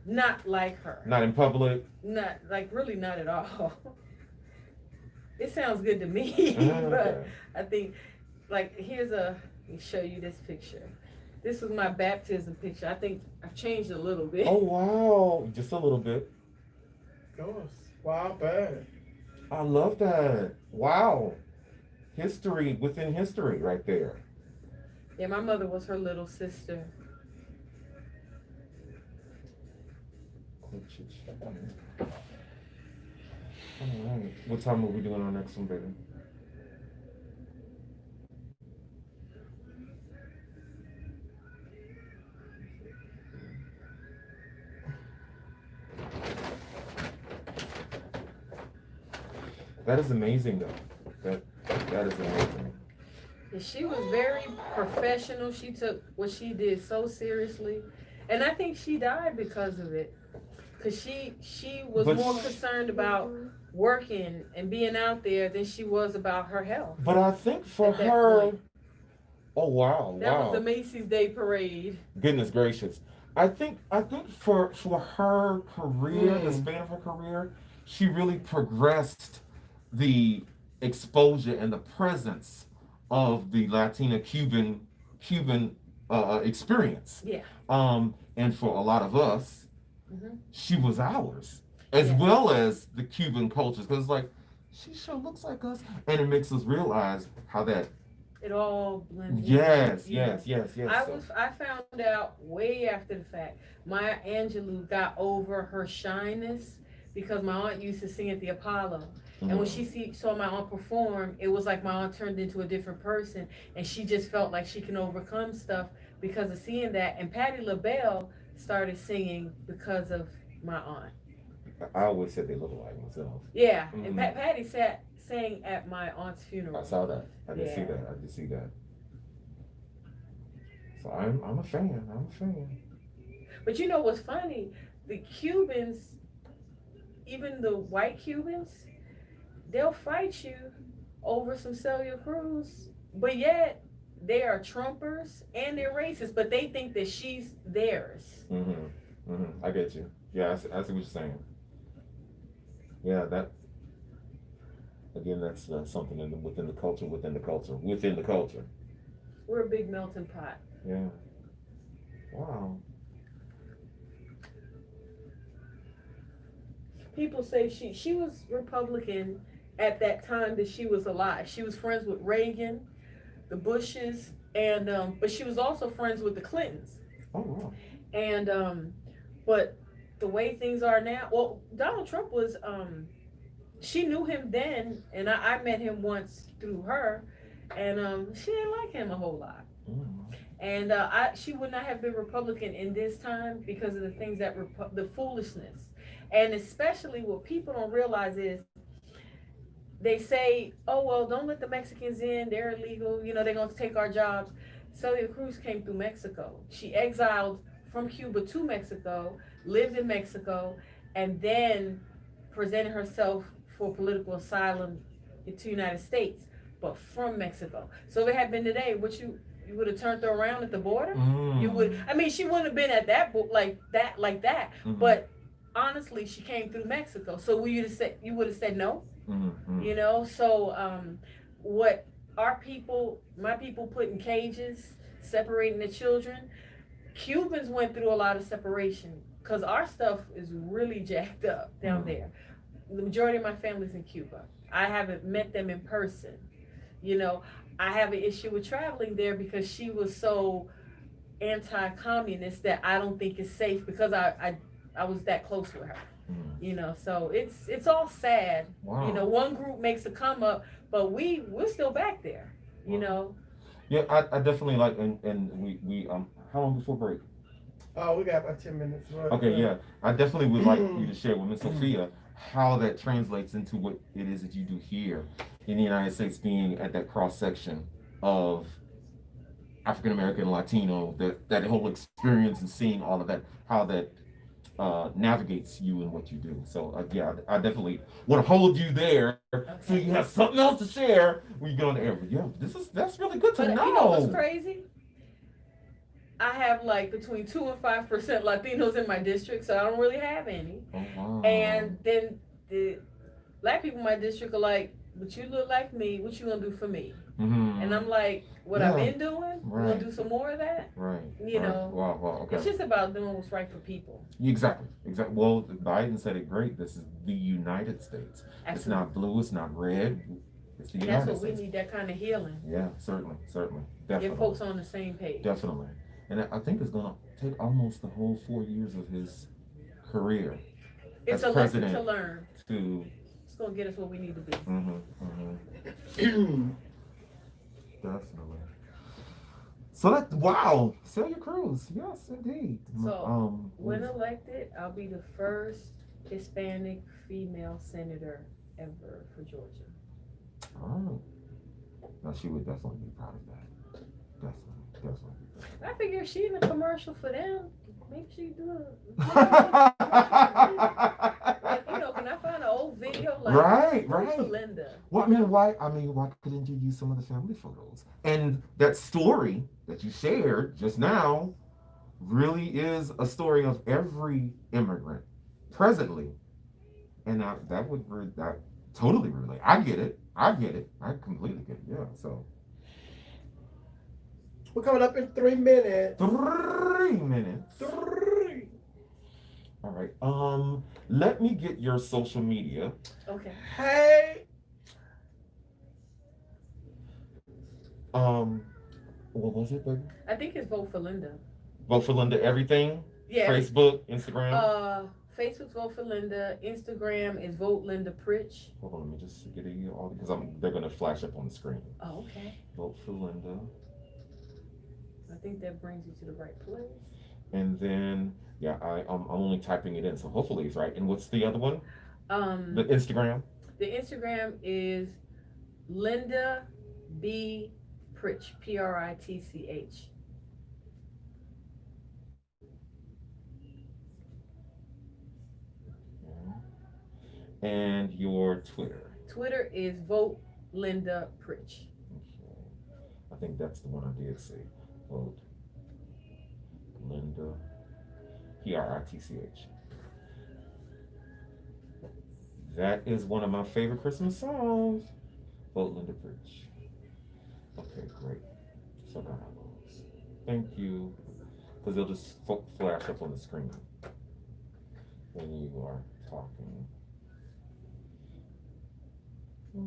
Not like her. Not in public. Not like really not at all. It sounds good to me, Okay. but I think like let me show you this picture. This was my baptism picture. I think I've changed a little bit. Oh wow, just a little bit. Gosh, wow, bad. I love that. Wow, history within history, right there. Yeah, my mother was her little sister. All right. What time are we doing our next one, baby? That is amazing, though. That is amazing. And she was very professional. She took what she did so seriously, and I think she died because of it. Cause she was But more she- concerned about working and being out there than she was about her health. But I think for At that her, point. oh wow, That wow, was the Macy's Day Parade. goodness gracious. I think for her career, the Mm. span of her career, she really progressed the exposure and the presence of the Latina Cuban experience. Yeah. And for a lot of us, Mhm. she was ours, as Yeah. well as the Cuban cultures, because like she sure looks like us, and it makes us realize how that. It all blends. Yes, in. Yeah. yes. I found out way after the fact. Maya Angelou got over her shyness because my aunt used to sing at the Apollo. And when she saw my aunt perform, it was like my aunt turned into a different person, and she just felt like she can overcome stuff because of seeing that. And Patti LaBelle started singing because of my aunt. I always said they look alike myself. Yeah, Mhm. and Patty sang at my aunt's funeral. I saw that. I did see Yeah. that. I did see that. So I'm a fan. I'm a fan. But you know what's funny? The Cubans, even the white Cubans, they'll fight you over some Celia Cruz, but yet they are Trumpers and they're racist, but they think that she's theirs. I get you. Yeah, I see what you're saying. Yeah, that. Again, that's something within the culture. We're a big melting pot. Yeah. Wow. People say she was Republican at that time that she was alive. She was friends with Reagan, the Bushes, and but she was also friends with the Clintons. Oh wow. And but the way things are now, well, Donald Trump was she knew him then, and I met him once through her, and she didn't like him a whole lot. And she would not have been Republican in this time because of the things that the foolishness, and especially what people don't realize is they say, oh well, don't let the Mexicans in, they're illegal, you know, they're going to take our jobs. Celia Cruz came through Mexico. She exiled from Cuba to Mexico, lived in Mexico, and then presented herself for political asylum to the United States, but from Mexico. So if it had been today, you would have turned her around at the border? You would. I mean, she wouldn't have been at that like that. But honestly, she came through Mexico. So you would have said no. You know. So what my people put in cages, separating the children. Cubans went through a lot of separation because our stuff is really jacked up down there. The majority of my family's in Cuba. I haven't met them in person. You know, I have an issue with traveling there because she was so anti-communist that I don't think it's safe because I was that close with her. You know, so it's all sad. Wow. You know, one group makes a come up, but we're still back there. You know. Yeah, I definitely like, and we how long before break? Oh, we got about 10 minutes. Right? Okay, yeah, I definitely would like you to share with Miss Sophia how that translates into what it is that you do here in the United States, being at that cross section of African American, Latino, that whole experience and seeing all of that, how that navigates you and what you do. So yeah, I definitely want to hold you there so you have something else to share when you get on the air. But yeah, that's really good to But know. you know what's crazy? I have like between 2 and 5% Latinos in my district, so I don't really have any. Oh, wow. And then the black people in my district are like, "But you look like me. What you gonna do for me?" Mm-hmm. And I'm like, "What Yeah. I've been doing. Right. We're gonna do some more of that." Right. You right. know. Wow. Okay. It's just about doing what's right for people. Exactly. Well, Biden said it great. This is the United States. Absolutely. It's not blue. It's not red. It's the United That's what States. we need. That kind of healing. Yeah, certainly, definitely. Get folks on the same page. Definitely. And I think it's gonna take almost the whole 4 years of his career It's as a lesson president to learn. to. It's gonna get us where we need to be. Definitely. So wow, Celia Cruz, yes, indeed. So when elected, I'll be the first Hispanic female senator ever for Georgia. Oh, no, she would definitely be proud of that. Definitely. I figure if she in a commercial for them, maybe she do it. Like, can I find an old video like Right. for Linda? Well, why couldn't you use some of the family photos? And that story that you shared just now really is a story of every immigrant presently, and that totally relate. I get it. I completely get it. Yeah. So We're coming up in 3 minutes. 3 minutes. 3. All right. Let me get your social media. Okay. Hey. What was it, baby? I think it's Vote for Linda. Vote for Linda. Everything. Yeah. Facebook, Instagram. Facebook's Vote for Linda. Instagram is Vote Linda Pritch. Hold on, let me just get it all because they're gonna flash up on the screen. Oh, okay. Vote for Linda. I think that brings you to the right place. And then I'm only typing it in, so hopefully it's right. And what's the other one? The Instagram. The Instagram is Linda B Pritch, Pritch. And your Twitter. Twitter is Vote Linda Pritch. Okay. I think that's the one I did see. Vote Linda Pritch. That is one of my favorite Christmas songs. Vote Linda Pritch. Okay, great. So now I lose. Thank you. Because they'll just flash up on the screen when you are talking. I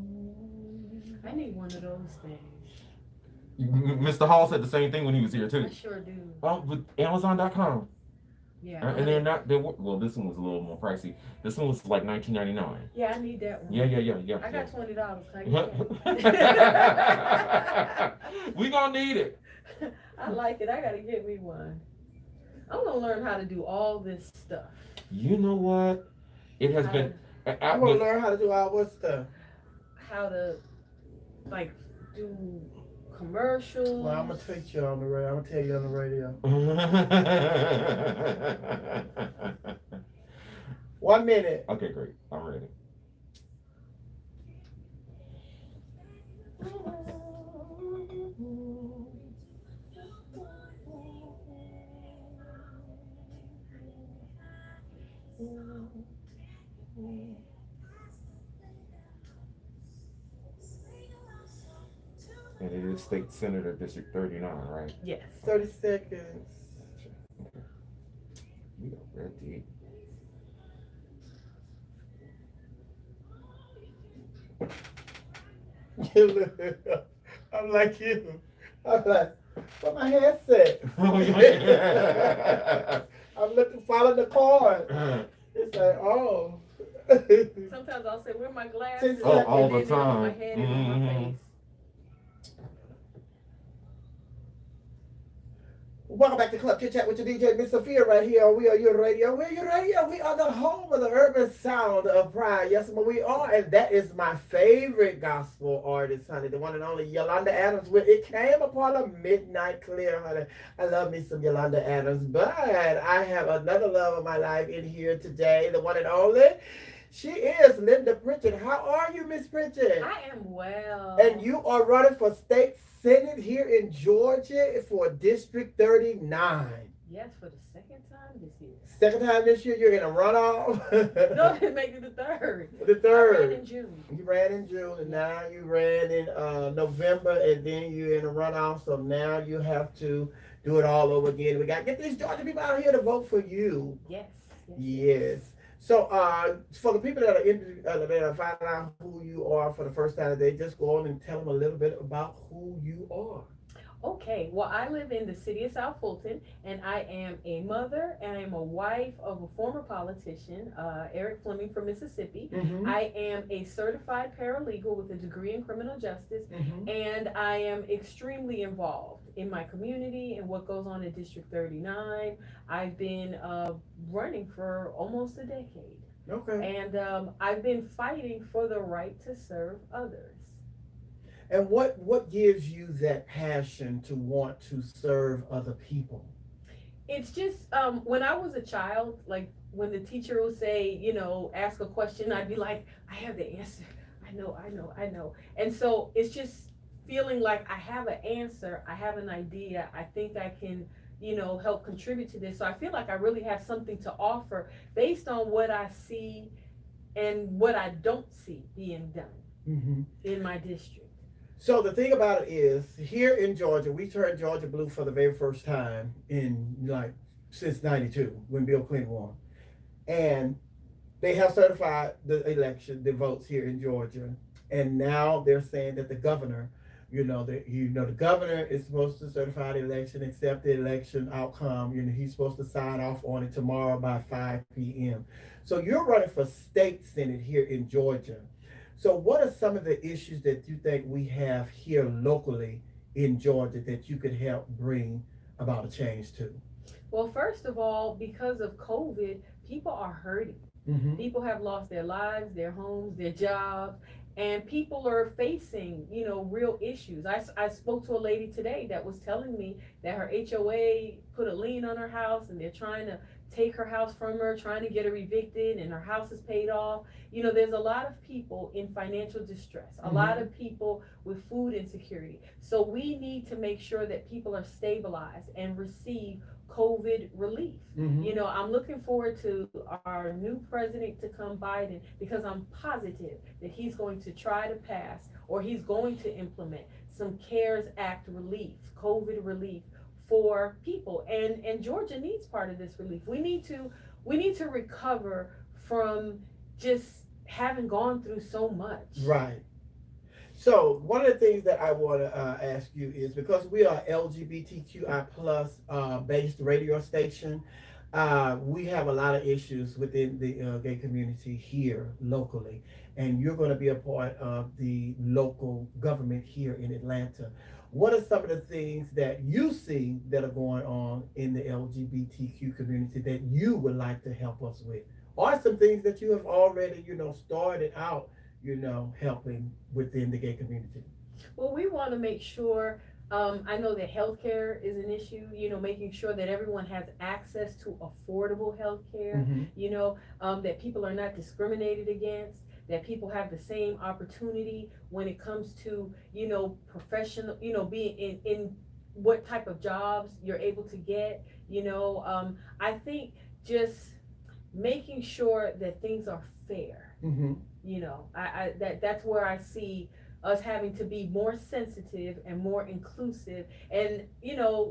need one of those things. Mr. Hall said the same thing when he was here too. I sure do. With Amazon.com. Yeah. And well, this one was a little more pricey. This one was like $19.99. Yeah, I need that one. Yeah. I got $20. We gonna need it. I like it. I gotta get me one. I'm gonna learn how to do all this stuff. You know what? It has been. I'm gonna learn how to do all what stuff. How to do commercials. Well, I'm gonna teach you on the radio. I'm gonna tell you on the radio. 1 minute. Okay, great. I'm ready. And it is State Senator District 39, right? Yes. 30 seconds. Okay. We are ready. I'm like you. I'm like, where my headset? I'm looking, following the card. It's like, oh. Sometimes I'll say, where are my glasses? Oh, all the And then on my time. head and on my face. Welcome back to Club Chit Chat with your DJ, Miss Sophia, right here. We are your radio. We're your radio. We are the home of the urban sound of pride. Yes, we are. And that is my favorite gospel artist, honey. The one and only Yolanda Adams. With It Came Upon a Midnight Clear, honey. I love me some Yolanda Adams. But I have another love of my life in here today. The one and only. She is Linda Pritchett. How are you, Miss Pritchett? I am well. And you are running for state senate here in Georgia for District 39. Yes, for the second time this year. Second time this year, you're in a runoff? No, it made it the third. The I third. ran in June. You ran in June, and now you ran in November, and then you're in a runoff, so now you have to do it all over again. We got to get these Georgia people out here to vote for you. Yes. Yes. So, for the people that are finding out who you are for the first time today, just go on and tell them a little bit about who you are. Okay, well, I live in the city of South Fulton, and I am a mother, and I am a wife of a former politician, Eric Fleming from Mississippi. Mm-hmm. I am a certified paralegal with a degree in criminal justice, Mm-hmm. and I am extremely involved in my community and what goes on in District 39. I've been running for almost a decade, Okay. and I've been fighting for the right to serve others. And what gives you that passion to want to serve other people? It's just when I was a child, like when the teacher will say, ask a question, I'd be like, I have the answer. I know. And so it's just feeling like I have an answer, I have an idea, I think I can, help contribute to this. So I feel like I really have something to offer based on what I see and what I don't see being done in my district. So the thing about it is, here in Georgia, we turned Georgia blue for the very first time since '92 when Bill Clinton won, and they have certified the votes here in Georgia, and now they're saying that the governor, the governor is supposed to certify the election, accept the election outcome. He's supposed to sign off on it tomorrow by 5 p.m. So you're running for state senate here in Georgia. So what are some of the issues that you think we have here locally in Georgia that you could help bring about a change to? Well, first of all, because of COVID, people are hurting. Mm-hmm. People have lost their lives, their homes, their jobs, and people are facing, real issues. I spoke to a lady today that was telling me that her HOA put a lien on her house and they're trying to take her house from her, trying to get her evicted, and her house is paid off. There's a lot of people in financial distress, a lot of people with food insecurity. So we need to make sure that people are stabilized and receive COVID relief. Mm-hmm. I'm looking forward to our new president to come, Biden, because I'm positive that he's going to try to pass or he's going to implement some CARES Act relief, COVID relief for people. And Georgia needs part of this relief. We need to recover from just having gone through so much. Right. So one of the things that I want to ask you is, because we are LGBTQI plus based radio station, we have a lot of issues within the gay community here locally, and you're going to be a part of the local government here in Atlanta. What are some of the things that you see that are going on in the LGBTQ community that you would like to help us with? Or some things that you have already, started out, helping within the gay community? Well, we want to make sure, I know that healthcare is an issue, making sure that everyone has access to affordable healthcare, that people are not discriminated against, that people have the same opportunity when it comes to, professional, being in what type of jobs you're able to get, I think just making sure that things are fair. Mm-hmm. That's where I see us having to be more sensitive and more inclusive, and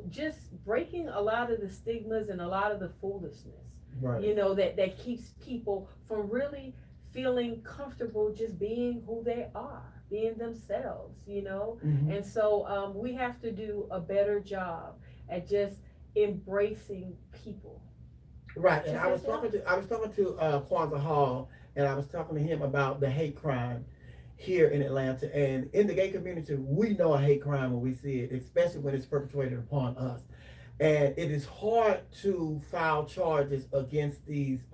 just breaking a lot of the stigmas and a lot of the foolishness, Right. that keeps people from really feeling comfortable just being who they are, being themselves, Mm-hmm. and so we have to do a better job at just embracing people. Right, and I was talking to Kwanza Hall, and I was talking to him about the hate crime here in Atlanta. And in the gay community, we know a hate crime when we see it, especially when it's perpetrated upon us. And it is hard to file charges against these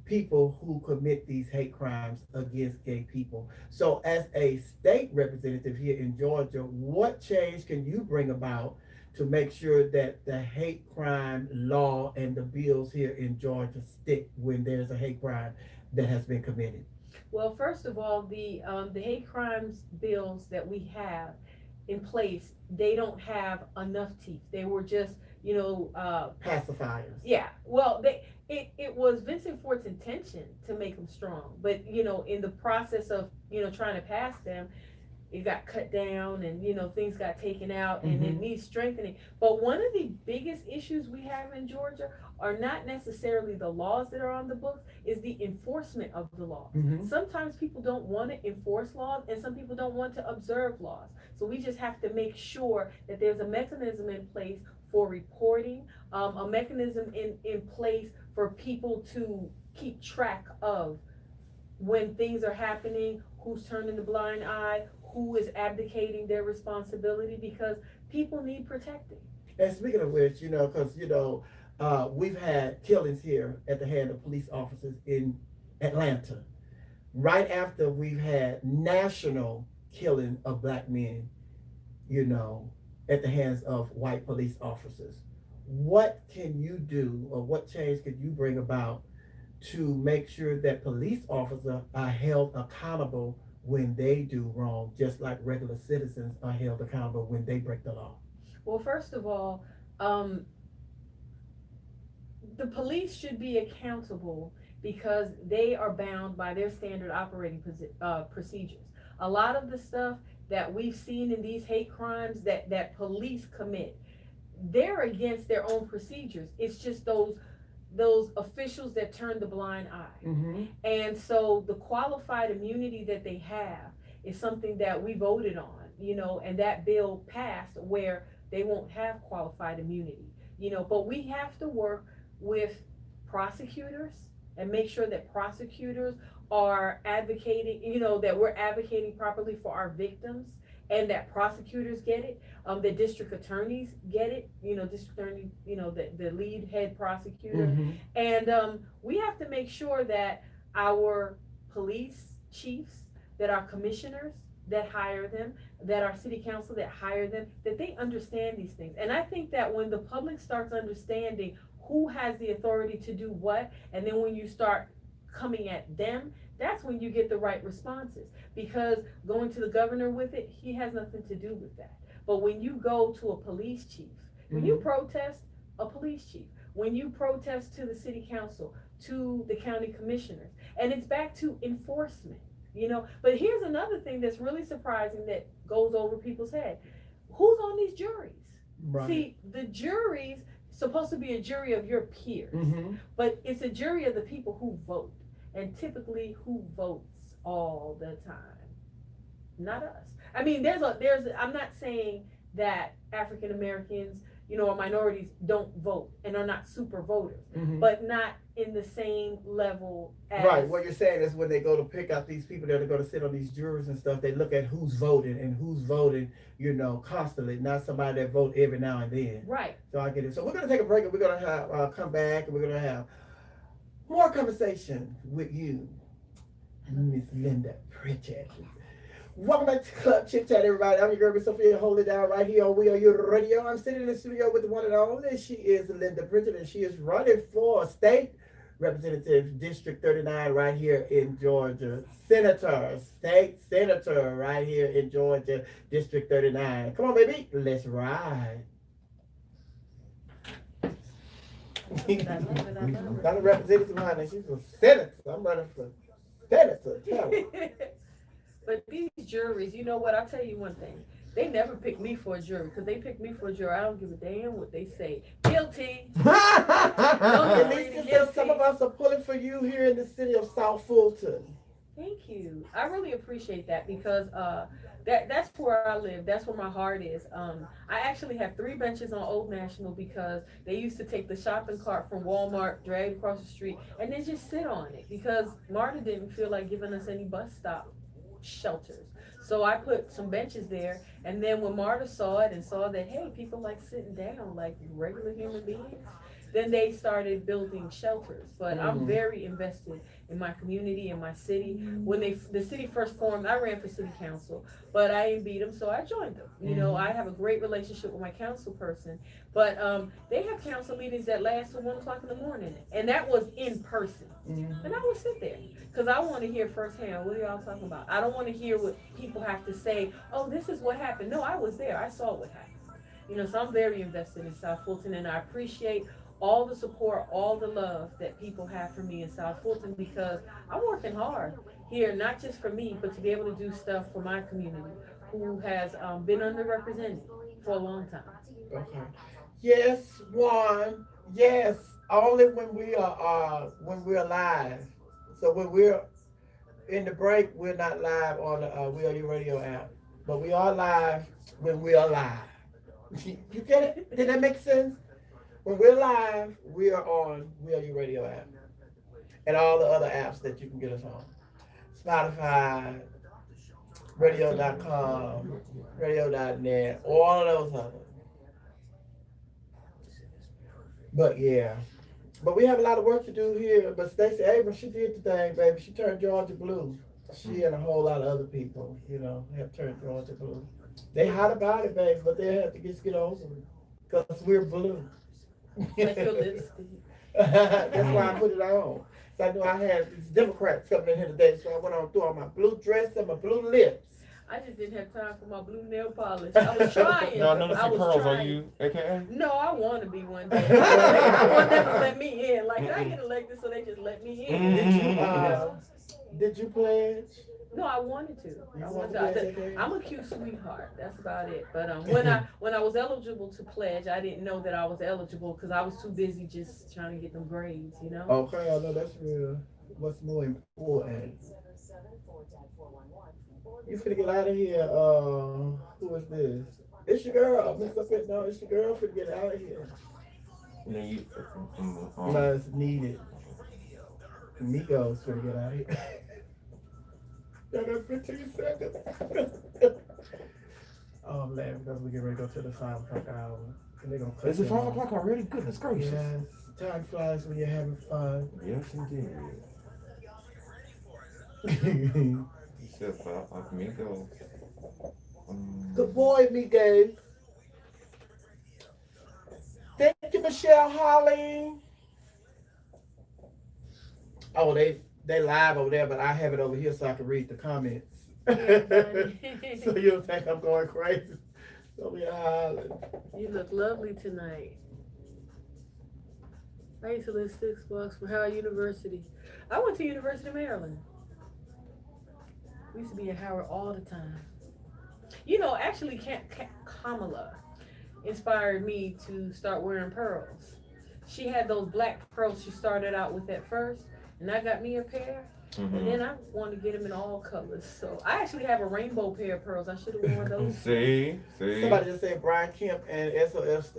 people who commit these hate crimes against gay people. So, as a state representative here in Georgia, what change can you bring about to make sure that the hate crime law and the bills here in Georgia stick when there's a hate crime that has been committed? Well, first of all, the hate crimes bills that we have in place, they don't have enough teeth. They were just, Pacifiers. yeah. Well, it was Vincent Ford's intention to make them strong, but in the process of trying to pass them, it got cut down, and things got taken out, and it needs strengthening. But one of the biggest issues we have in Georgia are not necessarily the laws that are on the books, is the enforcement of the laws. Sometimes people don't want to enforce laws, and some people don't want to observe laws. So we just have to make sure that there's a mechanism in place for reporting, a mechanism in place for people to keep track of when things are happening, who's turning the blind eye, who is abdicating their responsibility, because people need protecting. And speaking of which, because we've had killings here at the hand of police officers in Atlanta, right after we've had national killing of black men, at the hands of white police officers. What can you do, or what change could you bring about to make sure that police officers are held accountable when they do wrong, just like regular citizens are held accountable when they break the law? Well, first of all, the police should be accountable because they are bound by their standard operating procedures. A lot of the stuff that we've seen in these hate crimes that police commit, they're against their own procedures. It's just those officials that turn the blind eye. And so the qualified immunity that they have is something that we voted on, and that bill passed where they won't have qualified immunity, but we have to work with prosecutors and make sure that prosecutors are advocating, that we're advocating properly for our victims, and that prosecutors get it, the district attorneys get it, district attorney, the lead head prosecutor. And we have to make sure that our police chiefs, that our commissioners that hire them, that our city council that hire them, that they understand these things. And I think that when the public starts understanding who has the authority to do what, and then when you start coming at them, that's when you get the right responses. Because going to the governor with it, he has nothing to do with that. But when you go to a police chief, when you protest, a police chief, when you protest to the city council, to the county commissioners, and it's back to enforcement, But here's another thing that's really surprising that goes over people's head. Who's on these juries? Right. See, the jury's supposed to be a jury of your peers, but it's a jury of the people who vote. And typically, who votes all the time? Not us. I mean, I'm not saying that African Americans, or minorities don't vote and are not super voters, but not in the same level as. Right. What you're saying is when they go to pick out these people that are going to sit on these juries and stuff, they look at who's voting and who's voting, constantly, not somebody that vote every now and then. Right. So I get it. So we're going to take a break, and we're going to have come back, and we're going to have more conversation with you, Miss Linda Pritchett. Welcome back to Club Chit Chat, everybody. I'm your girl, Miss Sophia, hold it down right here on We Are Your Radio. I'm sitting in the studio with the one and only. She is Linda Pritchett, and she is running for State Representative District 39 right here in Georgia. State Senator right here in Georgia, District 39. Come on, baby. Let's ride. Not a representative, honey. She's a senator. I'm running for senator. But these juries, you know what? I'll tell you one thing. They never pick me for a jury, because they pick me for a jury. I don't give a damn what they say. Guilty. At least some of us are pulling for you here in the city of South Fulton. Thank you. I really appreciate that, because that's where I live. That's where my heart is. I actually have 3 benches on Old National, because they used to take the shopping cart from Walmart, drag it across the street, and then just sit on it, because Marta didn't feel like giving us any bus stop shelters. So I put some benches there, and then when Marta saw it and saw that, hey, people like sitting down like regular human beings, then they started building shelters. But I'm very invested in my community and my city. When the city first formed, I ran for city council, but I didn't beat them, so I joined them. You know, I have a great relationship with my council person, but they have council meetings that last till 1 o'clock in the morning, and that was in person. And I would sit there because I want to hear firsthand, what are y'all talking about? I don't want to hear what people have to say, oh, this is what happened. No, I was there. I saw what happened. You know, so I'm very invested in South Fulton, and I appreciate all the support, all the love that people have for me in South Fulton, because I'm working hard here, not just for me, but to be able to do stuff for my community who has been underrepresented for a long time. Okay. Yes, Juan. Yes, only when we are live. So when we're in the break, we're not live on the We Are Your Radio app, but we are live when we are live. You get it? Did that make sense? When we're live, we are on We Are Your Radio app and all the other apps that you can get us on. Spotify, radio.com, radio.net, all of those others. But yeah. But we have a lot of work to do here. But Stacey Abrams, she did the thing, baby. She turned Georgia blue. She and a whole lot of other people, you know, have turned Georgia blue. They hot about it, baby, but they have to get over it. Because we're blue. Like your lipstick. That's why I put it on. So I knew I had these Democrats coming in here today, so I went on through all my blue dress and my blue lips. I just didn't have time for my blue nail polish. I was trying. Now, I noticed I the was pearls. trying. Are you AKA? No, I want to be one day. They will never let me in. Like, I get elected, so they just let me in. Did you pledge? No, I wanted to. You I wanted wanted to to. pledge? I'm a cute sweetheart. That's about it. But when I was eligible to pledge, I didn't know that I was eligible because I was too busy just trying to get them grades. You know. Okay, I know that's real. What's more important? You finna get out of here. Who is this? It's your girl, Mr. Pitt. No, it's your girl finna get out of here. You know, you, Must need it. Migos finna get out of here. Y'all got 15 seconds. Oh, I'm laughing because we get ready to go to the 5 o'clock hour. And they're gonna cut is it them 5 off. o'clock already? Goodness gracious. Yes, time flies when you're having fun. Yes, indeed. He said 5 o'clock, Miko. Good boy, Miguel. Thank you, Michelle Holly. Oh, they live over there, but I have it over here so I can read the comments. So you'll think I'm going crazy. So we hollering. You look lovely tonight. I used to live 6 blocks from Howard University. I went to University of Maryland. We used to be in Howard all the time. You know, actually, Kamala inspired me to start wearing pearls. She had those black pearls she started out with at first, and I got me a pair. And then I wanted to get them in all colors. So I actually have a rainbow pair of pearls. I should have worn those. See? Somebody just said Brian Kemp and SOS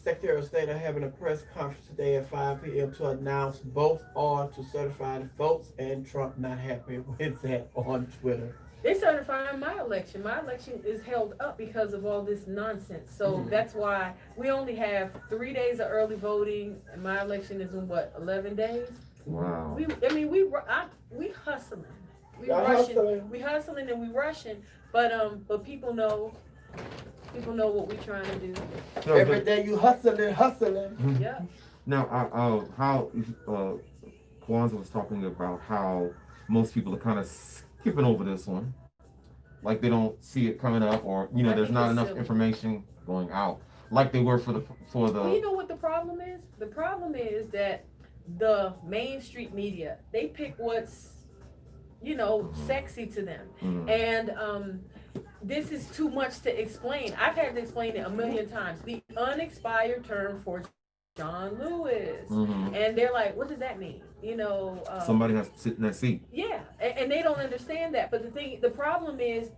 Secretary of State are having a press conference today at 5 p.m. to announce both are to certify the votes, and Trump not happy with that on Twitter. They certifying my election. My election is held up because of all this nonsense. So that's why we only have 3 days of early voting, and my election is in what, 11 days? Wow. We hustling. Hustling. We hustling and we rushing. But people know what we trying to do. So, Every day you hustling. Yeah. Now, how Kwanza was talking about how most people are kind of skipping over this one, like they don't see it coming up, or I there's think not it's enough silly. information going out, like they were for the. Well, you know what the problem is? The problem is that the mainstream media, they pick what's sexy to them. And this is too much to explain. I've had to explain it a million times. The unexpired term for John Lewis. And they're like, what does that mean? Somebody has to sit in that seat. Yeah, and they don't understand that. But the problem is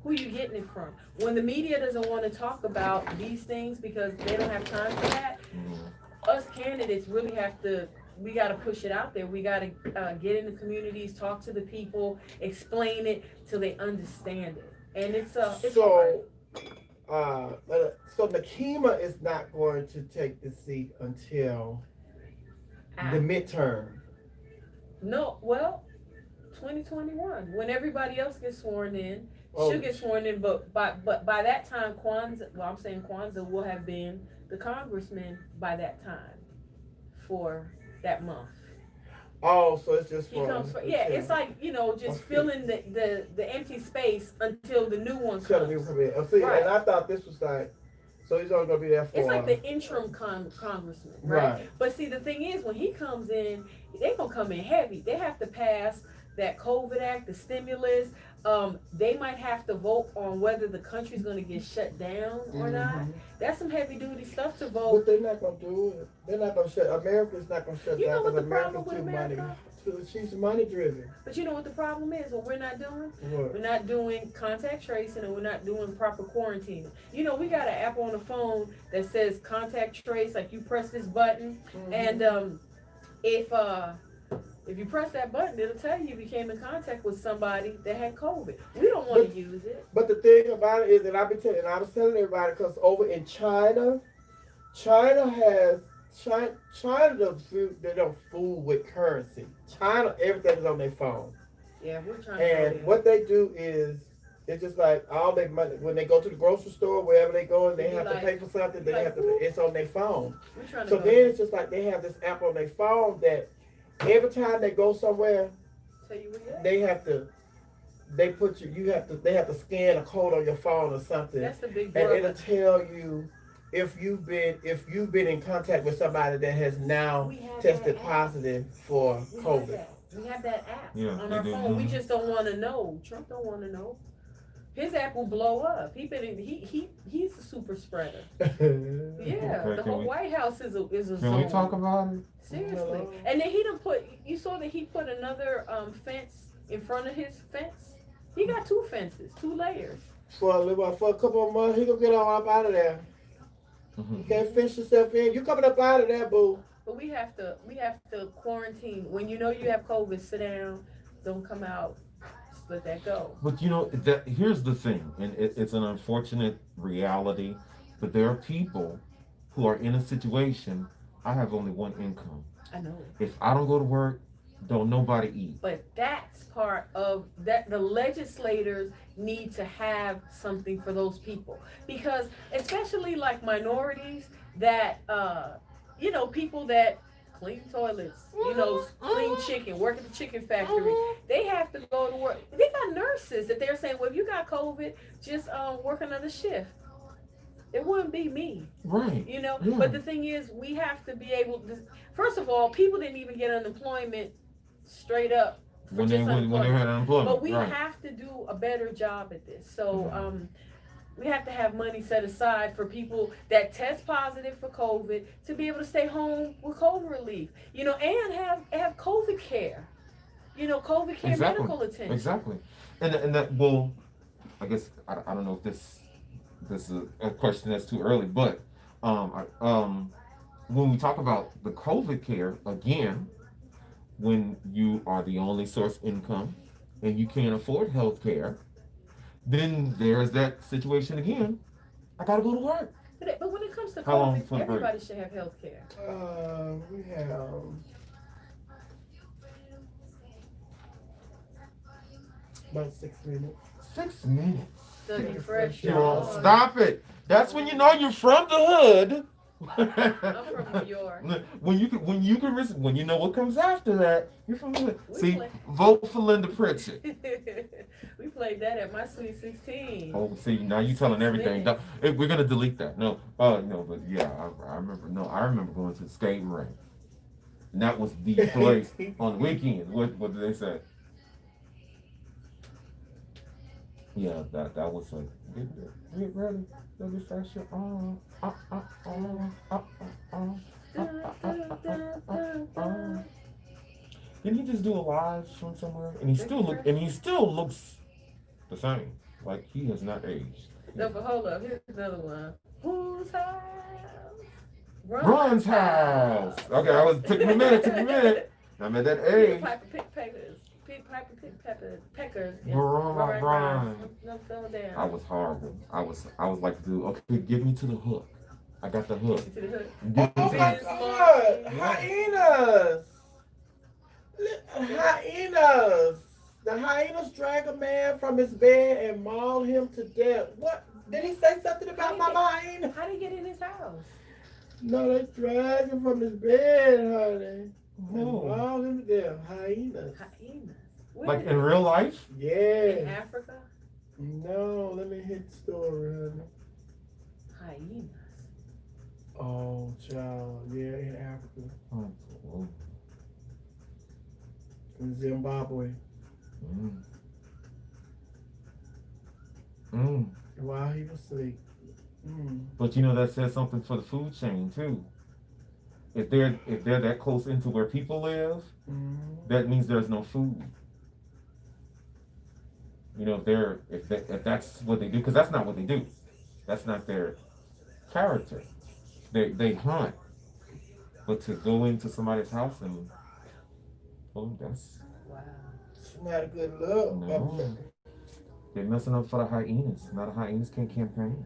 who you getting it from. When the media doesn't want to talk about these things because they don't have time for that, us candidates really have to we got to push it out there. We got to get in the communities, talk to the people, explain it till they understand it. And it's hard. So Nakima is not going to take the seat until the midterm. No, well, 2021, when everybody else gets sworn in, Oh. she'll get sworn in. But by that time, Kwanza will have been the congressman by that time for that month. Oh, so it's just He comes for, yeah. It's like, you know, just filling the empty space until the new one Tell me comes. come in. See, Right. and I thought this was like, so he's only gonna be there for. It's like the interim congressman, right? Right. But see, the thing is, when he comes in, they gonna come in heavy. They have to pass that COVID act, the stimulus. They might have to vote on whether the country's gonna get shut down or not. That's some heavy duty stuff to But vote. they're not gonna do it. They're not gonna shut. America's not gonna shut You know down what because the problem America's with too money. America? She's money driven. But you know what the problem is? What we're not doing? What? We're not doing contact tracing, and we're not doing proper quarantining. You know, we got an app on the phone that says contact trace. Like you press this button, and if you press that button, it'll tell you if you came in contact with somebody that had COVID. We don't want to use it. But the thing about it is that I was telling everybody because over in China they don't fool with currency. China, everything is on their phone. Yeah, we're trying to. And what they do is, it's just like all their money, when they go to the grocery store, wherever they go, and they have to pay for something, they have to, it's on their phone. We're trying to So then it's just like they have this app on their phone that every time they go somewhere, tell you where you're at. they have to scan a code on your phone or something. That's the big And brother. it'll tell you if you've been in contact with somebody that has now We have tested that app. positive for We have COVID. that. We have that app Yeah, on they our do. phone. We just don't want to know. Trump don't want to know. His app will blow up. He's a super spreader. Yeah, Okay, the can whole we- White House is a Can zone. we talk about it? Seriously. No. And then he done put. You saw that he put another fence in front of his fence. He got 2 fences, 2 layers. For a couple of months, he gonna get all up out of there. You can't finish yourself in. You coming up out of there, boo. But we have to quarantine. When you know you have COVID, sit down. Don't come out. Just let that go. But you know, here's the thing, and it's an unfortunate reality, but there are people who are in a situation. I have only one income. I know. If I don't go to work, don't nobody eat. But that's part of that. The legislators need to have something for those people, because especially like minorities that people that clean toilets, clean chicken, work at the chicken factory, they have to go to work. They got nurses that they're saying, well, if you got COVID, just work another shift. It wouldn't be me. Right. Yeah. Yeah. But the thing is, we have to be able to. First of all, people didn't even get unemployment straight up for When they had unemployment. But we right. have to do a better job at this. So we have to have money set aside for people that test positive for COVID to be able to stay home with COVID relief. And have COVID care. COVID care, Exactly. medical attention. Exactly. And that, well, I guess I don't know if this is a question that's too early, but when we talk about the COVID care, again, when you are the only source income and you can't afford health care, then there's that situation again. I gotta go to work. But when it comes to How long COVID, for the break? everybody should have health care. We have about 6 minutes. 6 minutes. Study fresh. Y'all, Stop it. That's when you know you're from the hood. I'm from New York. when you know what comes after that, you're from the hood. We See, play- vote for Linda Pritchett. We played that at my Sweet 16. Oh, see, now you telling 6 everything. minutes. We're gonna delete that. No, but yeah, I remember. No, I remember going to the skating rink. And that was the place on the weekend. What did they say? Yeah, that was like, get ready, let me refresh your arm. Didn't he just do a live from somewhere? And he still looks the same. Like he has not aged. No, but hold up. Here's another one. Whose house Ron's house. Okay, took me a minute. I'm at that age. Peckers. Ron. No, fell down. I was horrible. I was like, dude, okay, get me to the hook. I got the hook. To the hook. Get me Oh to my the God! Hyenas! Hyenas! The hyenas drag a man from his bed and maul him to death. What? Did he say something about my hyena? How did he get in his house? No, they drag him from his bed, honey. And Oh. maul him to death. Hyenas. Hyenas. Where Like is in it? real life? In Yeah. Africa? No, let me hit the story, honey. Hyenas. Oh, child. Yeah, in Africa. Oh, cool. In Zimbabwe. While he was asleep. But you know that says something for the food chain too. If they're that close into where people live, that means there's no food. You know, if that's what they do, because that's not what they do. That's not their character. They hunt, but to go into somebody's house and that's Wow. It's not a good look. no. They're messing up for the hyenas. Now the hyenas can't campaign.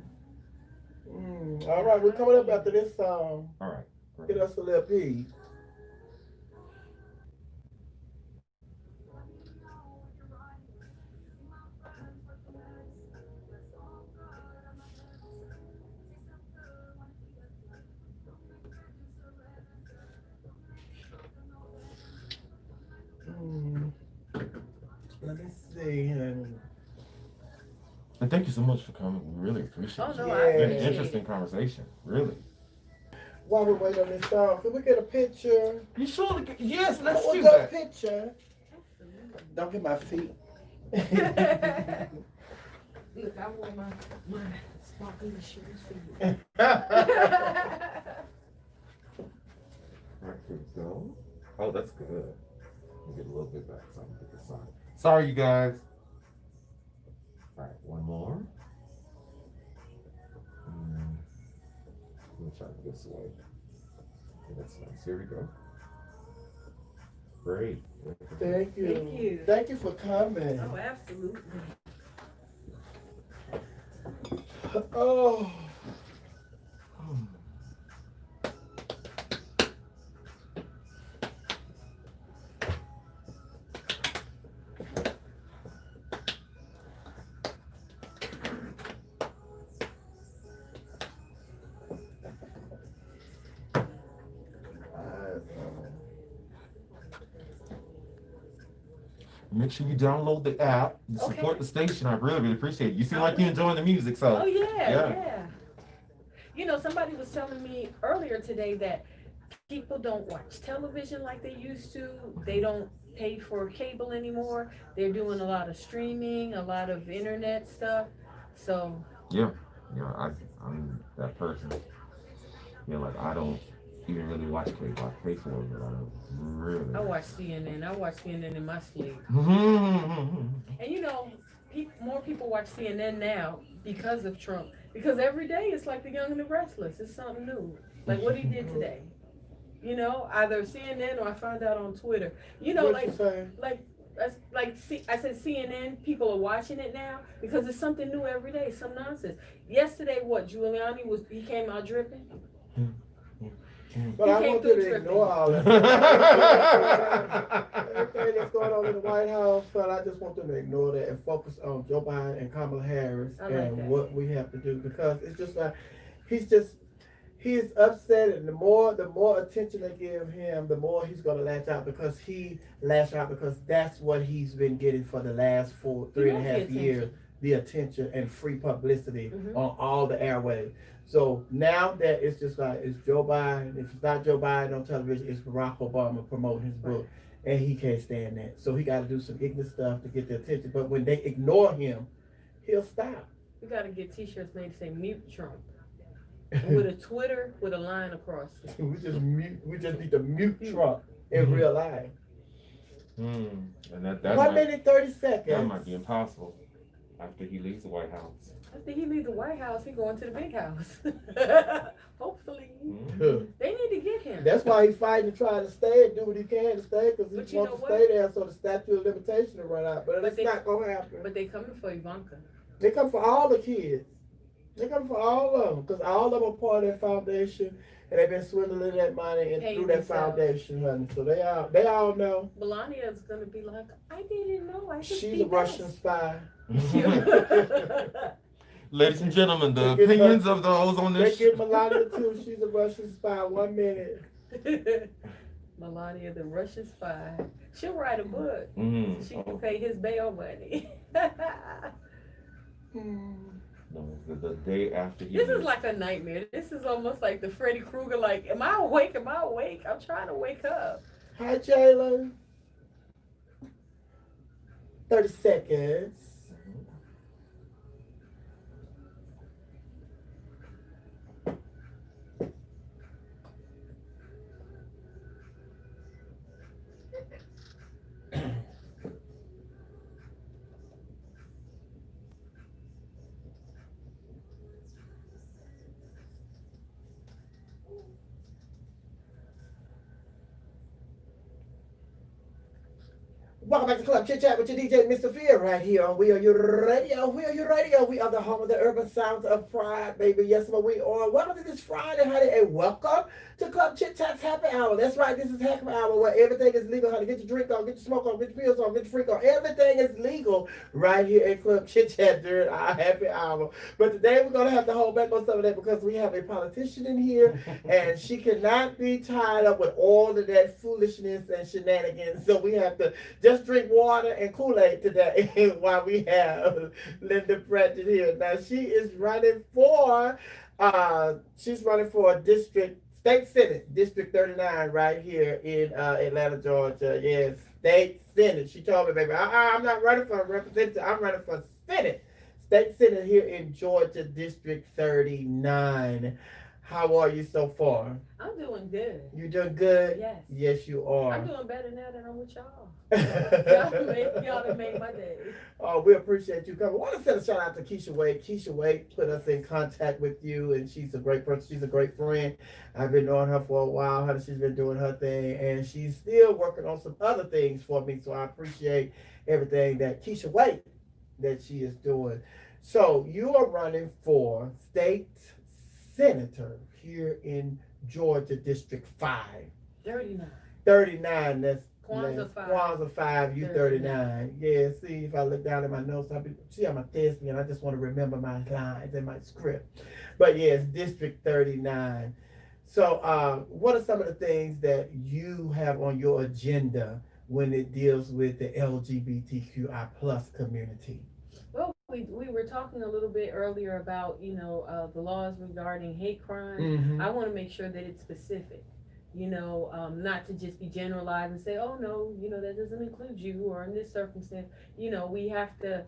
All right, we're coming up after this song. All right. Get us a little piece. Let me see, honey. And thank you so much for coming. We really appreciate it. Oh, no, Yeah. I It's been an appreciate interesting it. conversation. Really. While we wait on this song, can we get a picture? You sure? Yes, let's What's do a that. picture? Don't get my feet. Look, I wore my sparkly shoes for you. Right, here we go. Oh, that's good. Let me get a little bit back so I can get the sign. Sorry, you guys. All right, one more. Let me try this way. Okay, that's nice. Here we go. Great. Thank you. Thank you. Thank you for coming. Oh, absolutely. Oh. Make sure you download the app and support the station. I really, really appreciate it. You seem like you're enjoying the music, so. Oh, yeah. You know, somebody was telling me earlier today that people don't watch television like they used to. They don't pay for cable anymore. They're doing a lot of streaming, a lot of internet stuff. So. Yeah, I'm that person. You know, like I don't even really watch cable. I pay for it, but I don't really. I watch CNN. I watch CNN in my sleep. Mm-hmm. And you know, more people watch CNN now because of Trump. Because every day it's like The Young and the Restless. It's something new. Like what he did today. You know, either CNN or I found out on Twitter. You know, What you say? I said CNN, people are watching it now because it's something new every day, some nonsense. Yesterday, Giuliani he came out dripping. But I want you to ignore all that. Everything that's going on in the White House, but I just want them to ignore that and focus on Joe Biden and Kamala Harris and what we have to do because it's just like he's upset, and the more attention they give him, the more he's gonna lash out because that's what he's been getting for the last 3.5 years. The attention and free publicity on all the airwaves. So now that it's just like it's Joe Biden. If it's not Joe Biden on television, it's Barack Obama promoting his book, and he can't stand that. So he got to do some ignorant stuff to get the attention. But when they ignore him, he'll stop. We got to get T-shirts made to say "Mute Trump" with a Twitter with a line across it. We just need to mute Trump in real life. And that 1 minute 30 seconds. That might be impossible after he leaves the White House. After he leave the White House, he going to the big house. Hopefully. Mhm. They need to get him. That's why he's fighting to try to stay and do what he can to stay, because But he you wants know to stay there so the statute of limitation will run out. But, But it's they- not gonna happen. But they coming for Ivanka. They come for all the kids. They come for all of them, because all of them are part of that foundation, and they've been swindling that money and Paying through that themselves. foundation, honey. So they all know Melania's gonna be like, I didn't know. I should she's be a Russian spy. Ladies and gentlemen, the They get opinions of those on They this. get Melania too. She's a Russian spy. 1 minute. Melania, the Russian spy. She'll write a book. Mhm. She can pay his bail money. No, the day after he. This is like a nightmare. This is almost like the Freddy Krueger. Like, am I awake? Am I awake? I'm trying to wake up. Hi, Jayla. 30 seconds. Welcome back to Club Chit Chat with your DJ, Mr. Sophia, right here on We Are Your Radio. We Are Your Radio. We are the home of the urban sounds of pride, baby. Yes, but we are. Welcome to this Friday, honey, and welcome to Club Chit Chat's Happy Hour. That's right, this is Happy Hour where everything is legal, honey. Get your drink on, get your smoke on, get your pills on, get your freak on. Everything is legal right here at Club Chit Chat during our Happy Hour. But today we're going to have to hold back on some of that because we have a politician in here, and she cannot be tied up with all of that foolishness and shenanigans. So we have to just drink water and Kool-Aid today while we have Linda Pritchett here. Now she is running for state senate, District 39, right here in Atlanta, Georgia. Yes, state senate. She told me, baby, I'm not running for a representative. I'm running for senate, state senate here in Georgia, District 39. How are you so far? I'm doing good. You doing good? Yes. Yes, you are. I'm doing better now than I'm with y'all. Y'all done made my day. Oh, we appreciate you coming. I want to send a shout out to Keisha Wade. Keisha Wade put us in contact with you, and she's a great person. She's a great friend. I've been knowing her for a while. She's been doing her thing, and she's still working on some other things for me. So I appreciate everything that Keisha Wade that she is doing. So you are running for state senator here in Georgia, District 5. 39. 39, that's Kwanza 5. Kwanza 5, you 39. Yeah, see, if I look down at my notes, see, I'm a thespian. I just want to remember my lines and my script. But yes, District 39. So what are some of the things that you have on your agenda when it deals with the LGBTQI plus community? Well, we were talking a little bit earlier about, the laws regarding hate crime. Mm-hmm. I want to make sure that it's specific, not to just be generalized and say, oh, no, that doesn't include you or in this circumstance. We have to,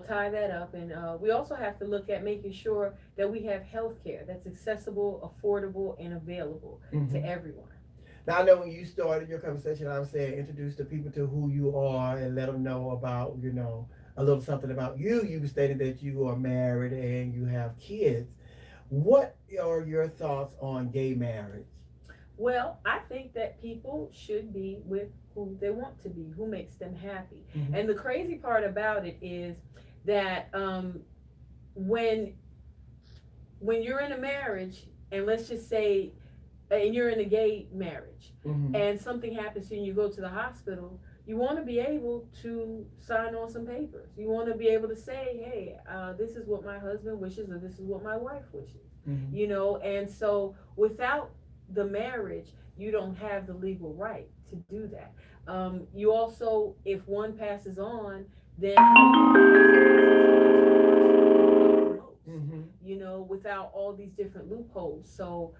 tie that up. And we also have to look at making sure that we have health care that's accessible, affordable, and available to everyone. Now, I know when you started your conversation, I was saying introduce the people to who you are and let them know about, a little something about you. You stated that you are married and you have kids. What are your thoughts on gay marriage? Well, I think that people should be with who they want to be, who makes them happy. Mm-hmm. And the crazy part about it is that when you're in a marriage, and let's just say, and you're in a gay marriage, and something happens to you and you go to the hospital, you want to be able to sign on some papers. You want to be able to say, hey, this is what my husband wishes, or this is what my wife wishes. And so without the marriage, you don't have the legal right to do that. You also, if one passes on, then without all these different loopholes. So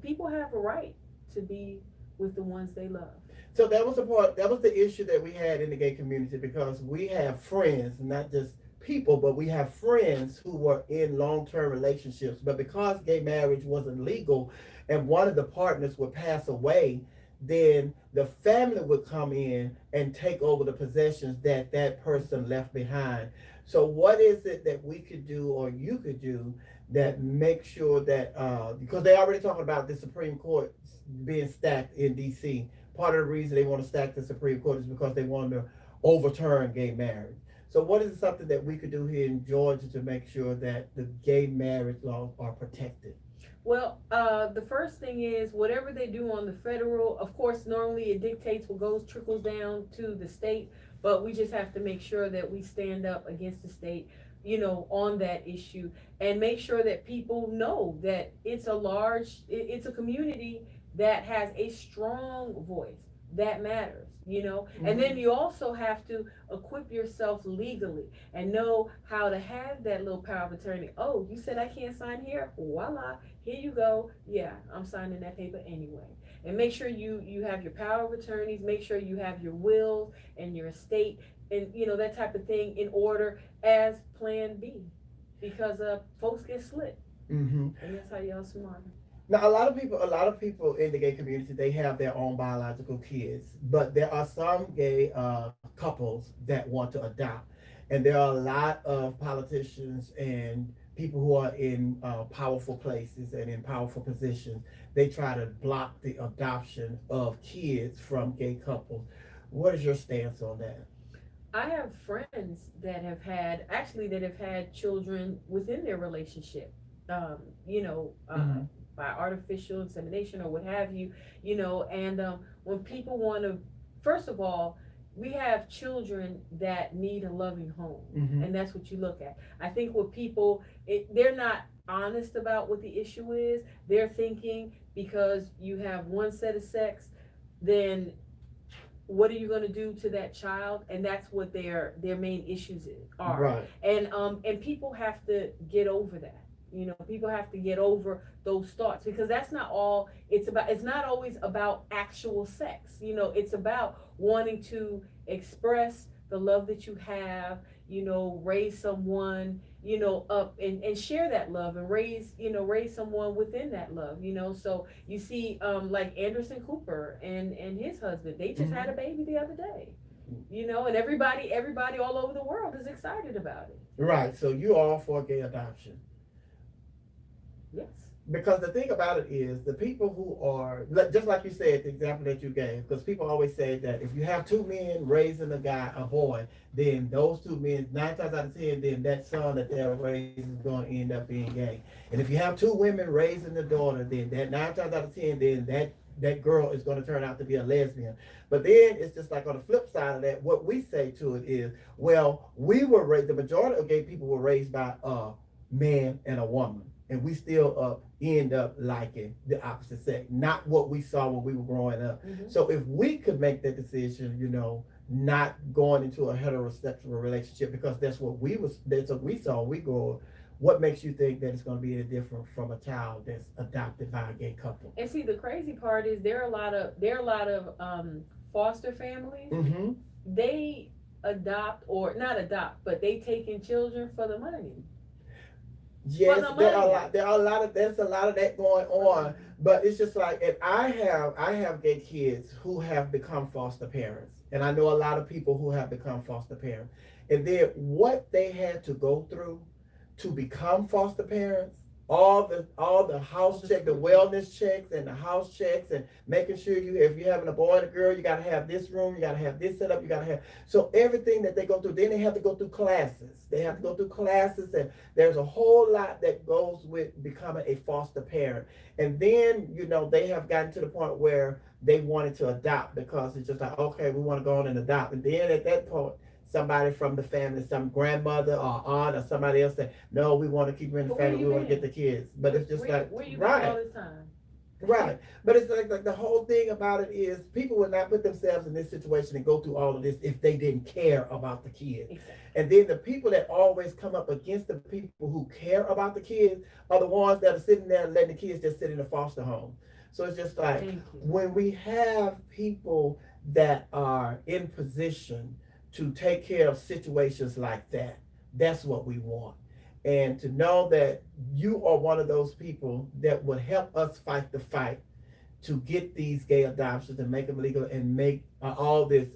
people have a right to be with the ones they love. So that was the issue that we had in the gay community, because we have friends, not just people, but we have friends who were in long-term relationships. But because gay marriage wasn't legal and one of the partners would pass away, then the family would come in and take over the possessions that that person left behind. So what is it that we could do or you could do that make sure that because they already talking about the Supreme Court being stacked in DC. Part of the reason they want to stack the Supreme Court is because they want to overturn gay marriage. So what is something that we could do here in Georgia to make sure that the gay marriage laws are protected? Well, the first thing is whatever they do on the federal, of course, normally it dictates what trickles down to the state, but we just have to make sure that we stand up against the state, on that issue, and make sure that people know that it's a community that has a strong voice that matters. And then you also have to equip yourself legally and know how to have that little power of attorney. Oh, you said I can't sign here? Voila, here you go. Yeah, I'm signing that paper anyway. And make sure you have your power of attorneys, make sure you have your will and your estate and that type of thing in order as plan B, because folks get slipped. And that's how y'all smart. Now, a lot of people in the gay community, they have their own biological kids, but there are some gay couples that want to adopt, and there are a lot of politicians and people who are in powerful places and in powerful positions. They try to block the adoption of kids from gay couples. What is your stance on that? I have friends that have had children within their relationship. By artificial insemination or what have you, and when people want to, first of all, we have children that need a loving home, and that's what you look at. I think what people, they're not honest about what the issue is. They're thinking because you have one set of sex, then what are you going to do to that child? And that's what their main issues are. Right. And people have to get over that. People have to get over those thoughts, because that's not all it's about. It's not always about actual sex. It's about wanting to express the love that you have, raise someone, up and share that love and raise someone within that love, So you see, like Anderson Cooper and his husband, they just had a baby the other day, and everybody all over the world is excited about it. Right. So you all for gay adoption? Yes. Because the thing about it is, the people who are, just like you said, the example that you gave, because people always say that if you have two men raising a boy, then those two men, 9 times out of 10, then that son that they're raising is going to end up being gay. And if you have two women raising the daughter, then that 9 times out of 10, then that girl is going to turn out to be a lesbian. But then it's just like on the flip side of that, what we say to it is, well, the majority of gay people were raised by a man and a woman. And we still end up liking the opposite sex, not what we saw when we were growing up. So if we could make that decision, not going into a heterosexual relationship, because that's what we saw when we grew up, what makes you think that it's going to be any different from a child that's adopted by a gay couple? And see, the crazy part is there are a lot of foster families. They adopt, or not adopt, but they take in children for the money. Yes, there's a lot of that going on, but it's just like, and I have gay kids who have become foster parents, and I know a lot of people who have become foster parents, and then what they had to go through to become foster parents, all the house check, the wellness checks and the house checks, and making sure if you're having a boy and a girl, you got to have this room, you got to have this set up, you got to have, so everything that they go through, then they have to go through classes. And there's a whole lot that goes with becoming a foster parent. And then, they have gotten to the point where they wanted to adopt, because it's just like, okay, we want to go on and adopt. And then at that point, somebody from the family, some grandmother or aunt or somebody else said, no, we want to keep you in the family, we want to get the kids. But it's just where you been all this time? Right. But it's like the whole thing about it is, people would not put themselves in this situation and go through all of this if they didn't care about the kids. Exactly. And then the people that always come up against the people who care about the kids are the ones that are sitting there and letting the kids just sit in a foster home. So it's just like, when we have people that are in position to take care of situations like that, that's what we want. And to know that you are one of those people that would help us fight the fight to get these gay adoptions and make them legal and make all this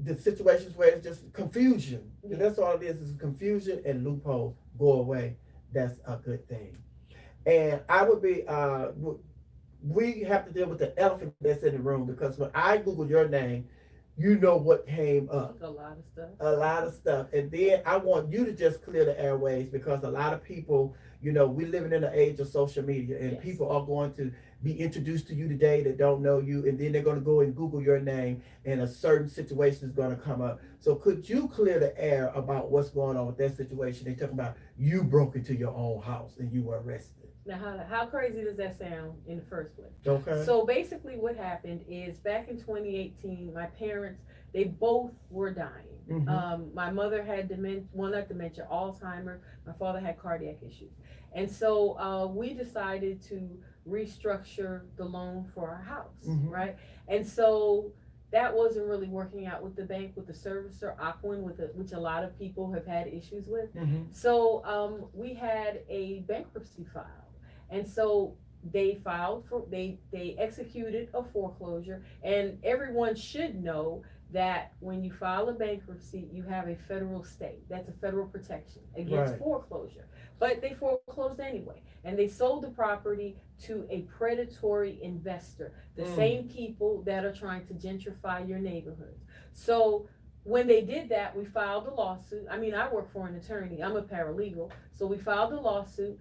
the situations where it's just confusion. Yeah. That's all it is confusion and loophole go away. That's a good thing. And I would be we have to deal with the elephant that's in the room because when I Google your name, you know what came up. A lot of stuff. A lot of stuff. And then I want you to just clear the airways because a lot of people, you know, we're living in the age of social media and Yes. people are going to be introduced to you today that don't know you and then they're going to go and Google your name and a certain situation is going to come up. So could you clear the air about what's going on with that situation? They're talking about you broke into your own house and you were arrested. Now, how crazy does that sound in the first place? Okay. So basically, what happened is back in 2018, my parents, they both were dying. Mhm. My mother had Alzheimer. My father had cardiac issues, and so we decided to restructure the loan for our house, Mhm. right? And so that wasn't really working out with the bank, with the servicer, Aquin, which a lot of people have had issues with. Mhm. So we had a bankruptcy filed. And so they executed a foreclosure, and everyone should know that when you file a bankruptcy, you have a federal stay. That's a federal protection against Right. foreclosure. But they foreclosed anyway, and they sold the property to a predatory investor, the same people that are trying to gentrify your neighborhoods. So when they did that, we filed a lawsuit. I mean, I work for an attorney. I'm a paralegal. So we filed a lawsuit,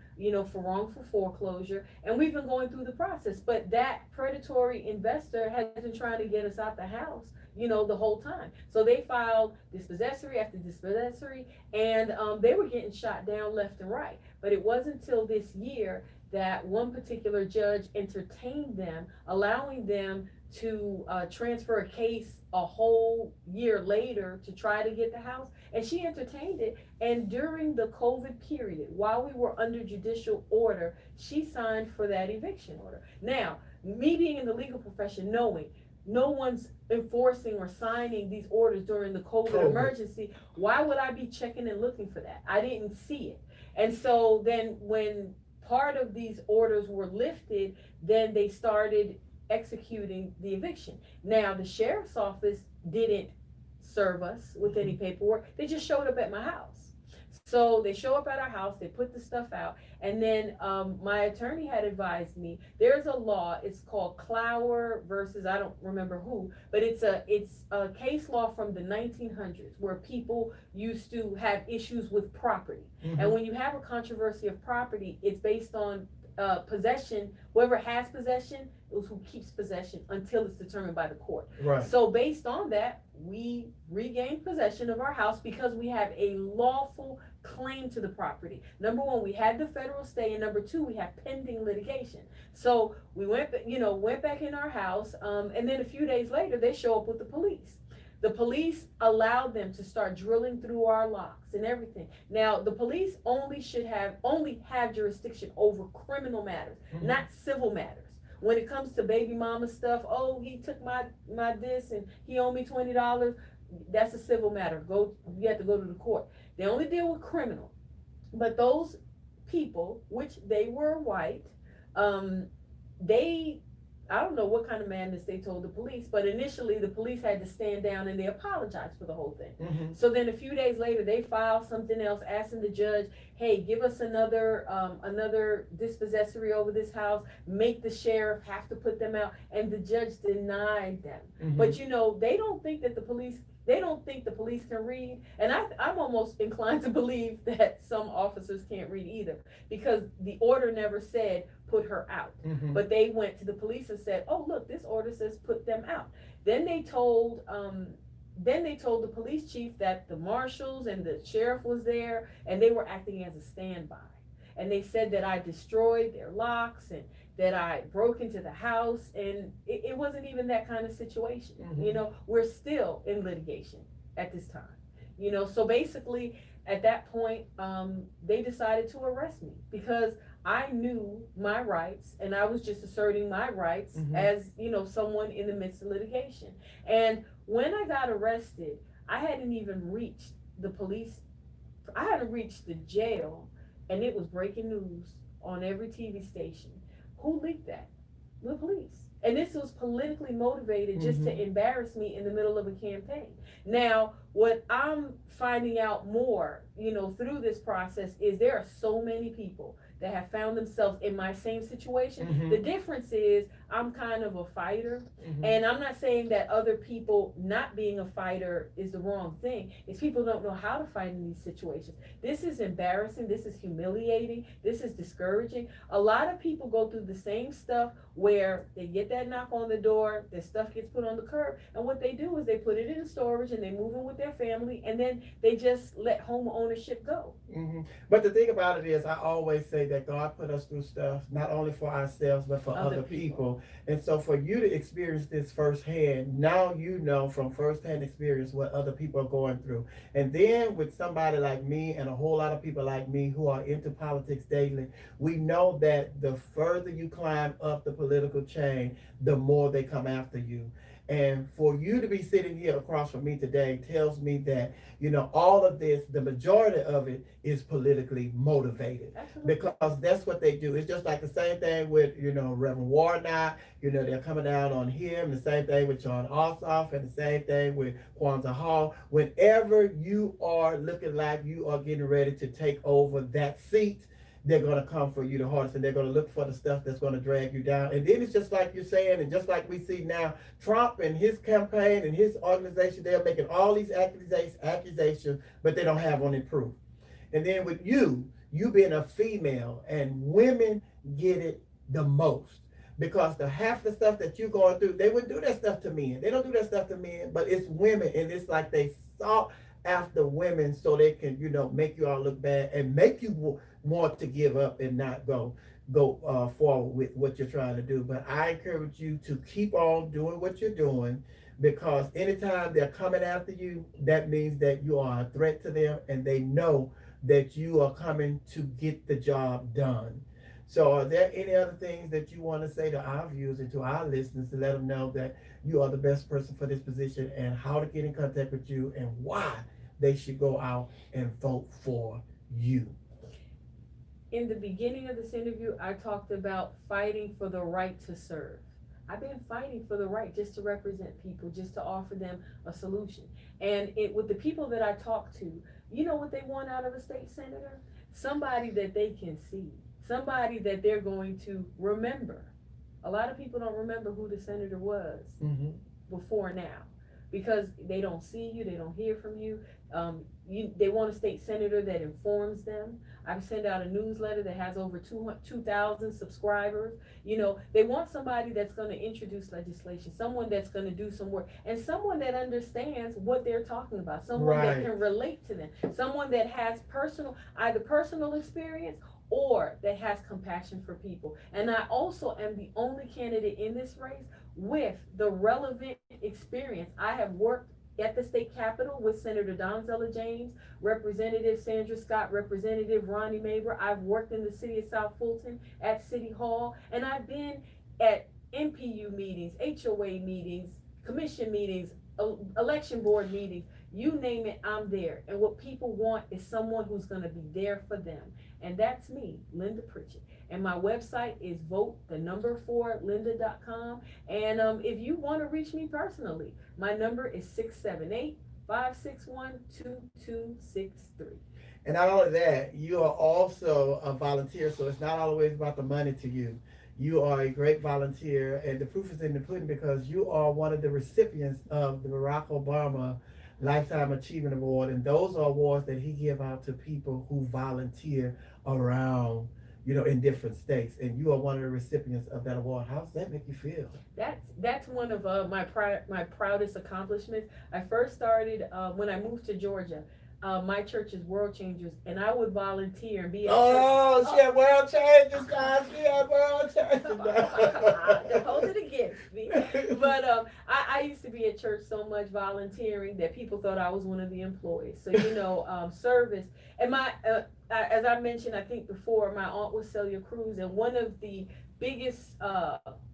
for wrongful foreclosure, and we've been going through the process. But that predatory investor has been trying to get us out the house, the whole time. So they filed dispossessory after dispossessory, and they were getting shot down left and right. But it wasn't until this year that one particular judge entertained them, allowing them to transfer a case a whole year later to try to get the house, and she entertained it. And during the COVID period, while we were under judicial order, she signed for that eviction order. Now, me being in the legal profession, knowing no one's enforcing or signing these orders during the COVID emergency, why would I be checking and looking for that? I didn't see it. And so then when part of these orders were lifted, then they started executing the eviction. Now, the sheriff's office didn't serve us with any paperwork. They just showed up at my house. So they show up at our house, they put the stuff out, and then my attorney had advised me, there's a law, it's called Clower versus I don't remember who, but it's a case law from the 1900s where people used to have issues with property. Mhm. And when you have a controversy of property, it's based on possession. Whoever has possession is who keeps possession until it's determined by the court. Right. So based on that, we regained possession of our house because we have a lawful claim to the property. Number one, we had the federal stay, and number two, we have pending litigation. So we went back in our house, and then a few days later, they show up with the police. The police allowed them to start drilling through our locks and everything. Now, the police only have jurisdiction over criminal matters, not civil matters. When it comes to baby mama stuff, oh, he took my this and he owed me $20. That's a civil matter. You have to go to the court. They only deal with criminal. But those people, which they were white, I don't know what kind of madness they told the police, but initially the police had to stand down and they apologized for the whole thing. Mm-hmm. So then a few days later, they filed something else asking the judge, hey, give us another dispossessory over this house, make the sheriff have to put them out, and the judge denied them. Mm-hmm. But they don't think that the police can read, and I'm almost inclined to believe that some officers can't read either, because the order never said put her out. Mm-hmm. But they went to the police and said, oh, look, this order says put them out. Then they told the police chief that the marshals and the sheriff was there and they were acting as a standby. And they said that I destroyed their locks and that I broke into the house, and it wasn't even that kind of situation. Mm-hmm. We're still in litigation at this time. So basically at that point, they decided to arrest me because I knew my rights and I was just asserting my rights Mm-hmm. as, someone in the midst of litigation. And when I got arrested, I hadn't even reached the police. I hadn't reached the jail, and it was breaking news on every TV station. Who leaked that? the police. And this was politically motivated just to embarrass me in the middle of a campaign. Now, what I'm finding out more, through this process is there are so many people that have found themselves in my same situation. The difference is I'm kind of a fighter, and I'm not saying that other people not being a fighter is the wrong thing. It's people don't know how to fight in these situations. This is embarrassing. This is humiliating. This is discouraging. A lot of people go through the same stuff where they get that knock on the door, their stuff gets put on the curb, and what they do is they put it in storage and they move in with their family, and then they just let home ownership go. But the thing about it is, I always say that God put us through stuff not only for ourselves but for other people. And so for you to experience this firsthand, now you know from firsthand experience what other people are going through. And then with somebody like me and a whole lot of people like me who are into politics daily, we know that the further you climb up the political chain, the more they come after you. And for you to be sitting here across from me today tells me that, all of this, the majority of it is politically motivated. Absolutely. Because that's what they do. It's just like the same thing with, Reverend Warnock, they're coming down on him, the same thing with John Ossoff, and the same thing with Kwanza Hall. Whenever you are looking like you are getting ready to take over that seat, they're going to come for you the hardest, and they're going to look for the stuff that's going to drag you down. And then it's just like you're saying, and just like we see now, Trump and his campaign and his organization, they're making all these accusations, but they don't have any proof. And then with you being a female, and women get it the most. Because the half the stuff that you're going through, they wouldn't do that stuff to men. They don't do that stuff to men, but it's women, and it's like they sought after women so they can, make you all look bad and make you want to give up and not go forward with what you're trying to do. But I encourage you to keep on doing what you're doing, because anytime they're coming after you, that means that you are a threat to them, and they know that you are coming to get the job done. So are there any other things that you want to say to our viewers and to our listeners to let them know that you are the best person for this position, and how to get in contact with you, and why they should go out and vote for you? In the beginning of this interview, I talked about fighting for the right to serve. I've been fighting for the right just to represent people, just to offer them a solution. And with the people that I talk to, you know what they want out of a state senator? Somebody that they can see, somebody that they're going to remember. A lot of people don't remember who the senator was before now, because they don't see you, they don't hear from you. They want a state senator that informs them. I've sent out a newsletter that has over 2,000 subscribers. They want somebody that's going to introduce legislation, someone that's going to do some work, and someone that understands what they're talking about, someone that can relate to them, someone that has either personal experience or that has compassion for people. And I also am the only candidate in this race with the relevant experience. I have worked at the state capitol with Senator Donzella James, Representative Sandra Scott, Representative Ronnie Maber. I've worked in the city of South Fulton at City Hall, and I've been at MPU meetings, HOA meetings, commission meetings, election board meetings. You name it, I'm there. And what people want is someone who's going to be there for them. And that's me, Linda Pritchett. And my website is vote4linda.com. And if you want to reach me personally, my number is 678-561-2263. And not only that, you are also a volunteer, so it's not always about the money to you. You are a great volunteer, and the proof is in the pudding, because you are one of the recipients of the Barack Obama Lifetime Achievement Award, and those are awards that he give out to people who volunteer around, in different states, and you are one of the recipients of that award. How does that make you feel? That's one of my proudest accomplishments. I first started when I moved to Georgia. My church is World Changers, and I would volunteer and be at church. She had World Changers, guys. She had World Changers. Don't hold it against me. But I used to be at church so much volunteering that people thought I was one of the employees. So, service. And as I mentioned, I think before, my aunt was Celia Cruz, and one of the biggest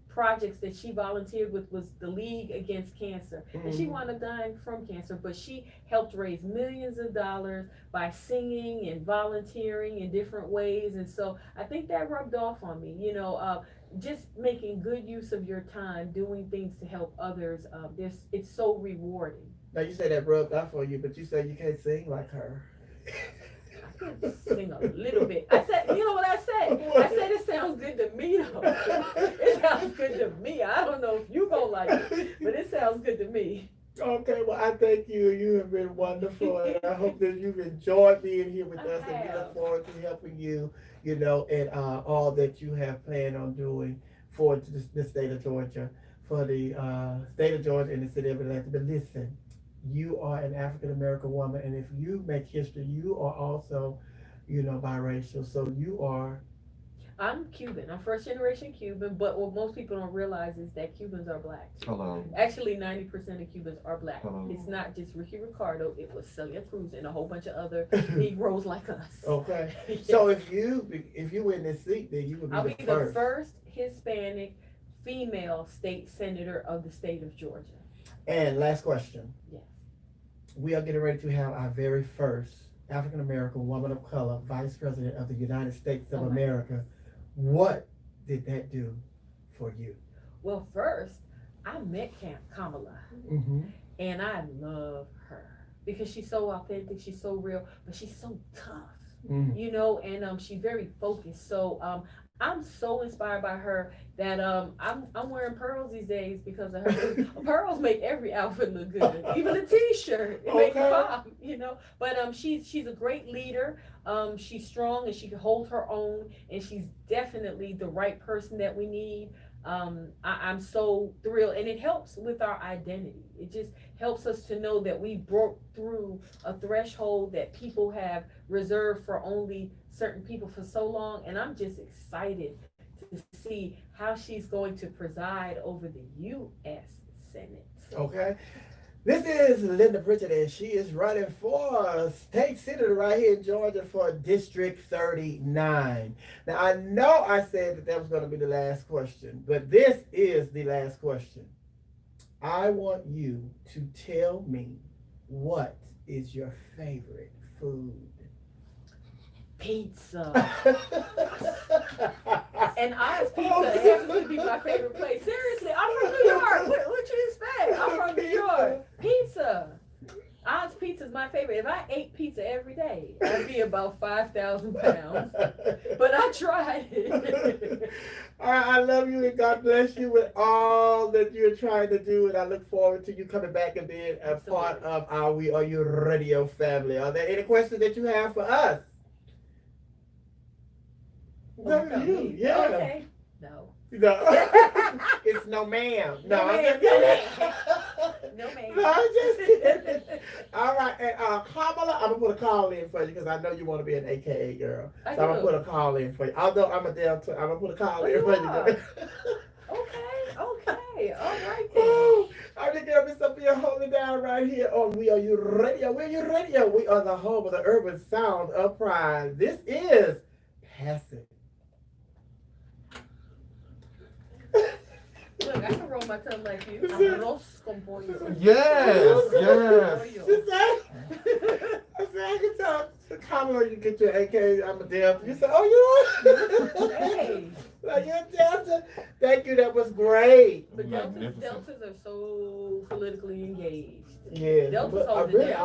projects that she volunteered with was the League Against Cancer. And she wound up dying from cancer, but she helped raise millions of dollars by singing and volunteering in different ways. And so I think that rubbed off on me. just making good use of your time, doing things to help others. It's so rewarding. Now you say that rubbed off on you, but you say you can't sing like her. I can sing a little bit. I said, you know what I said? I said it sounds good to me though. It sounds good to me. I don't know if you gonna like it, but it sounds good to me. Okay, well, I thank you. You have been wonderful, and I hope that you've enjoyed being here with us, and we look forward to helping you, you know, and all that you have planned on doing for the state of Georgia, for the state of Georgia and the city of Atlanta. But listen, you are an African American woman, and if you make history, you are also, you know, biracial. So you are. I'm Cuban. I'm first generation Cuban, but what most people don't realize is that Cubans are black. Hello. Actually, 90% of Cubans are black. Hello. It's not just Ricky Ricardo. It was Celia Cruz and a whole bunch of other Negroes like us. Okay. Yeah. So if you were in this seat, then you would be I'll the be first. the first Hispanic female state senator of the state of Georgia. And last question. Yes. We are getting ready to have our very first African American woman of color vice president of the United States of America. What did that do for you? Well, first, I met Kamala, Mm-hmm. and I love her because she's so authentic, she's so real, but she's so tough, Mm. you know, and she's very focused. So I'm so inspired by her that I'm wearing pearls these days because of her. Pearls make every outfit look good, even a T-shirt. It makes it pop, you know. But she's a great leader. She's strong and she can hold her own, and she's definitely the right person that we need. I'm so thrilled, and it helps with our identity. It just helps us to know that we broke through a threshold that people have reserved for only certain people for so long, and I'm just excited to see how she's going to preside over the U.S. Senate. Okay. This is Linda Pritchett, and she is running for state senator right here in Georgia for District 39. Now, I know I said that was going to be the last question, but this is the last question. I want you to tell me, what is your favorite food? Pizza. And Oz Pizza happens to be my favorite place. Seriously, I'm from New York. What you expect? I'm from New York. Pizza. Oz Pizza is my favorite. If I ate pizza every day, I'd be about 5,000 pounds. But I tried it. All right, I love you, and God bless you with all that you're trying to do, and I look forward to you coming back and being a part of our We Are You radio family. Are there any questions that you have for us? Oh, You. Yeah. Okay. No. No. It's no ma'am. No, No, I'm ma'am. just kidding. No, ma'am. No, I'm just kidding. All right, and Kamala, I'm gonna put a call in for you because I know you want to be an AKA girl. So I'm gonna put a call in for you. Although I'm a Delta, I'm gonna put a call in for you. Okay. All right then. Woo. I'm just gonna be Sophia holding down right here on We Are You Radio. We Are You Radio. We are the home of the urban sound of pride. This is Passive. Look, I can roll my tongue like you. Arroz con pollo. Yes, yes. She said, I said, I can tell Kamala you get your AK, I'm a Delta. You said, oh, you are? Hey. Like, you're a Delta? Thank you, that was great. But Magnificent. Deltas are so politically engaged. Yeah, Deltas but I hold it really, down.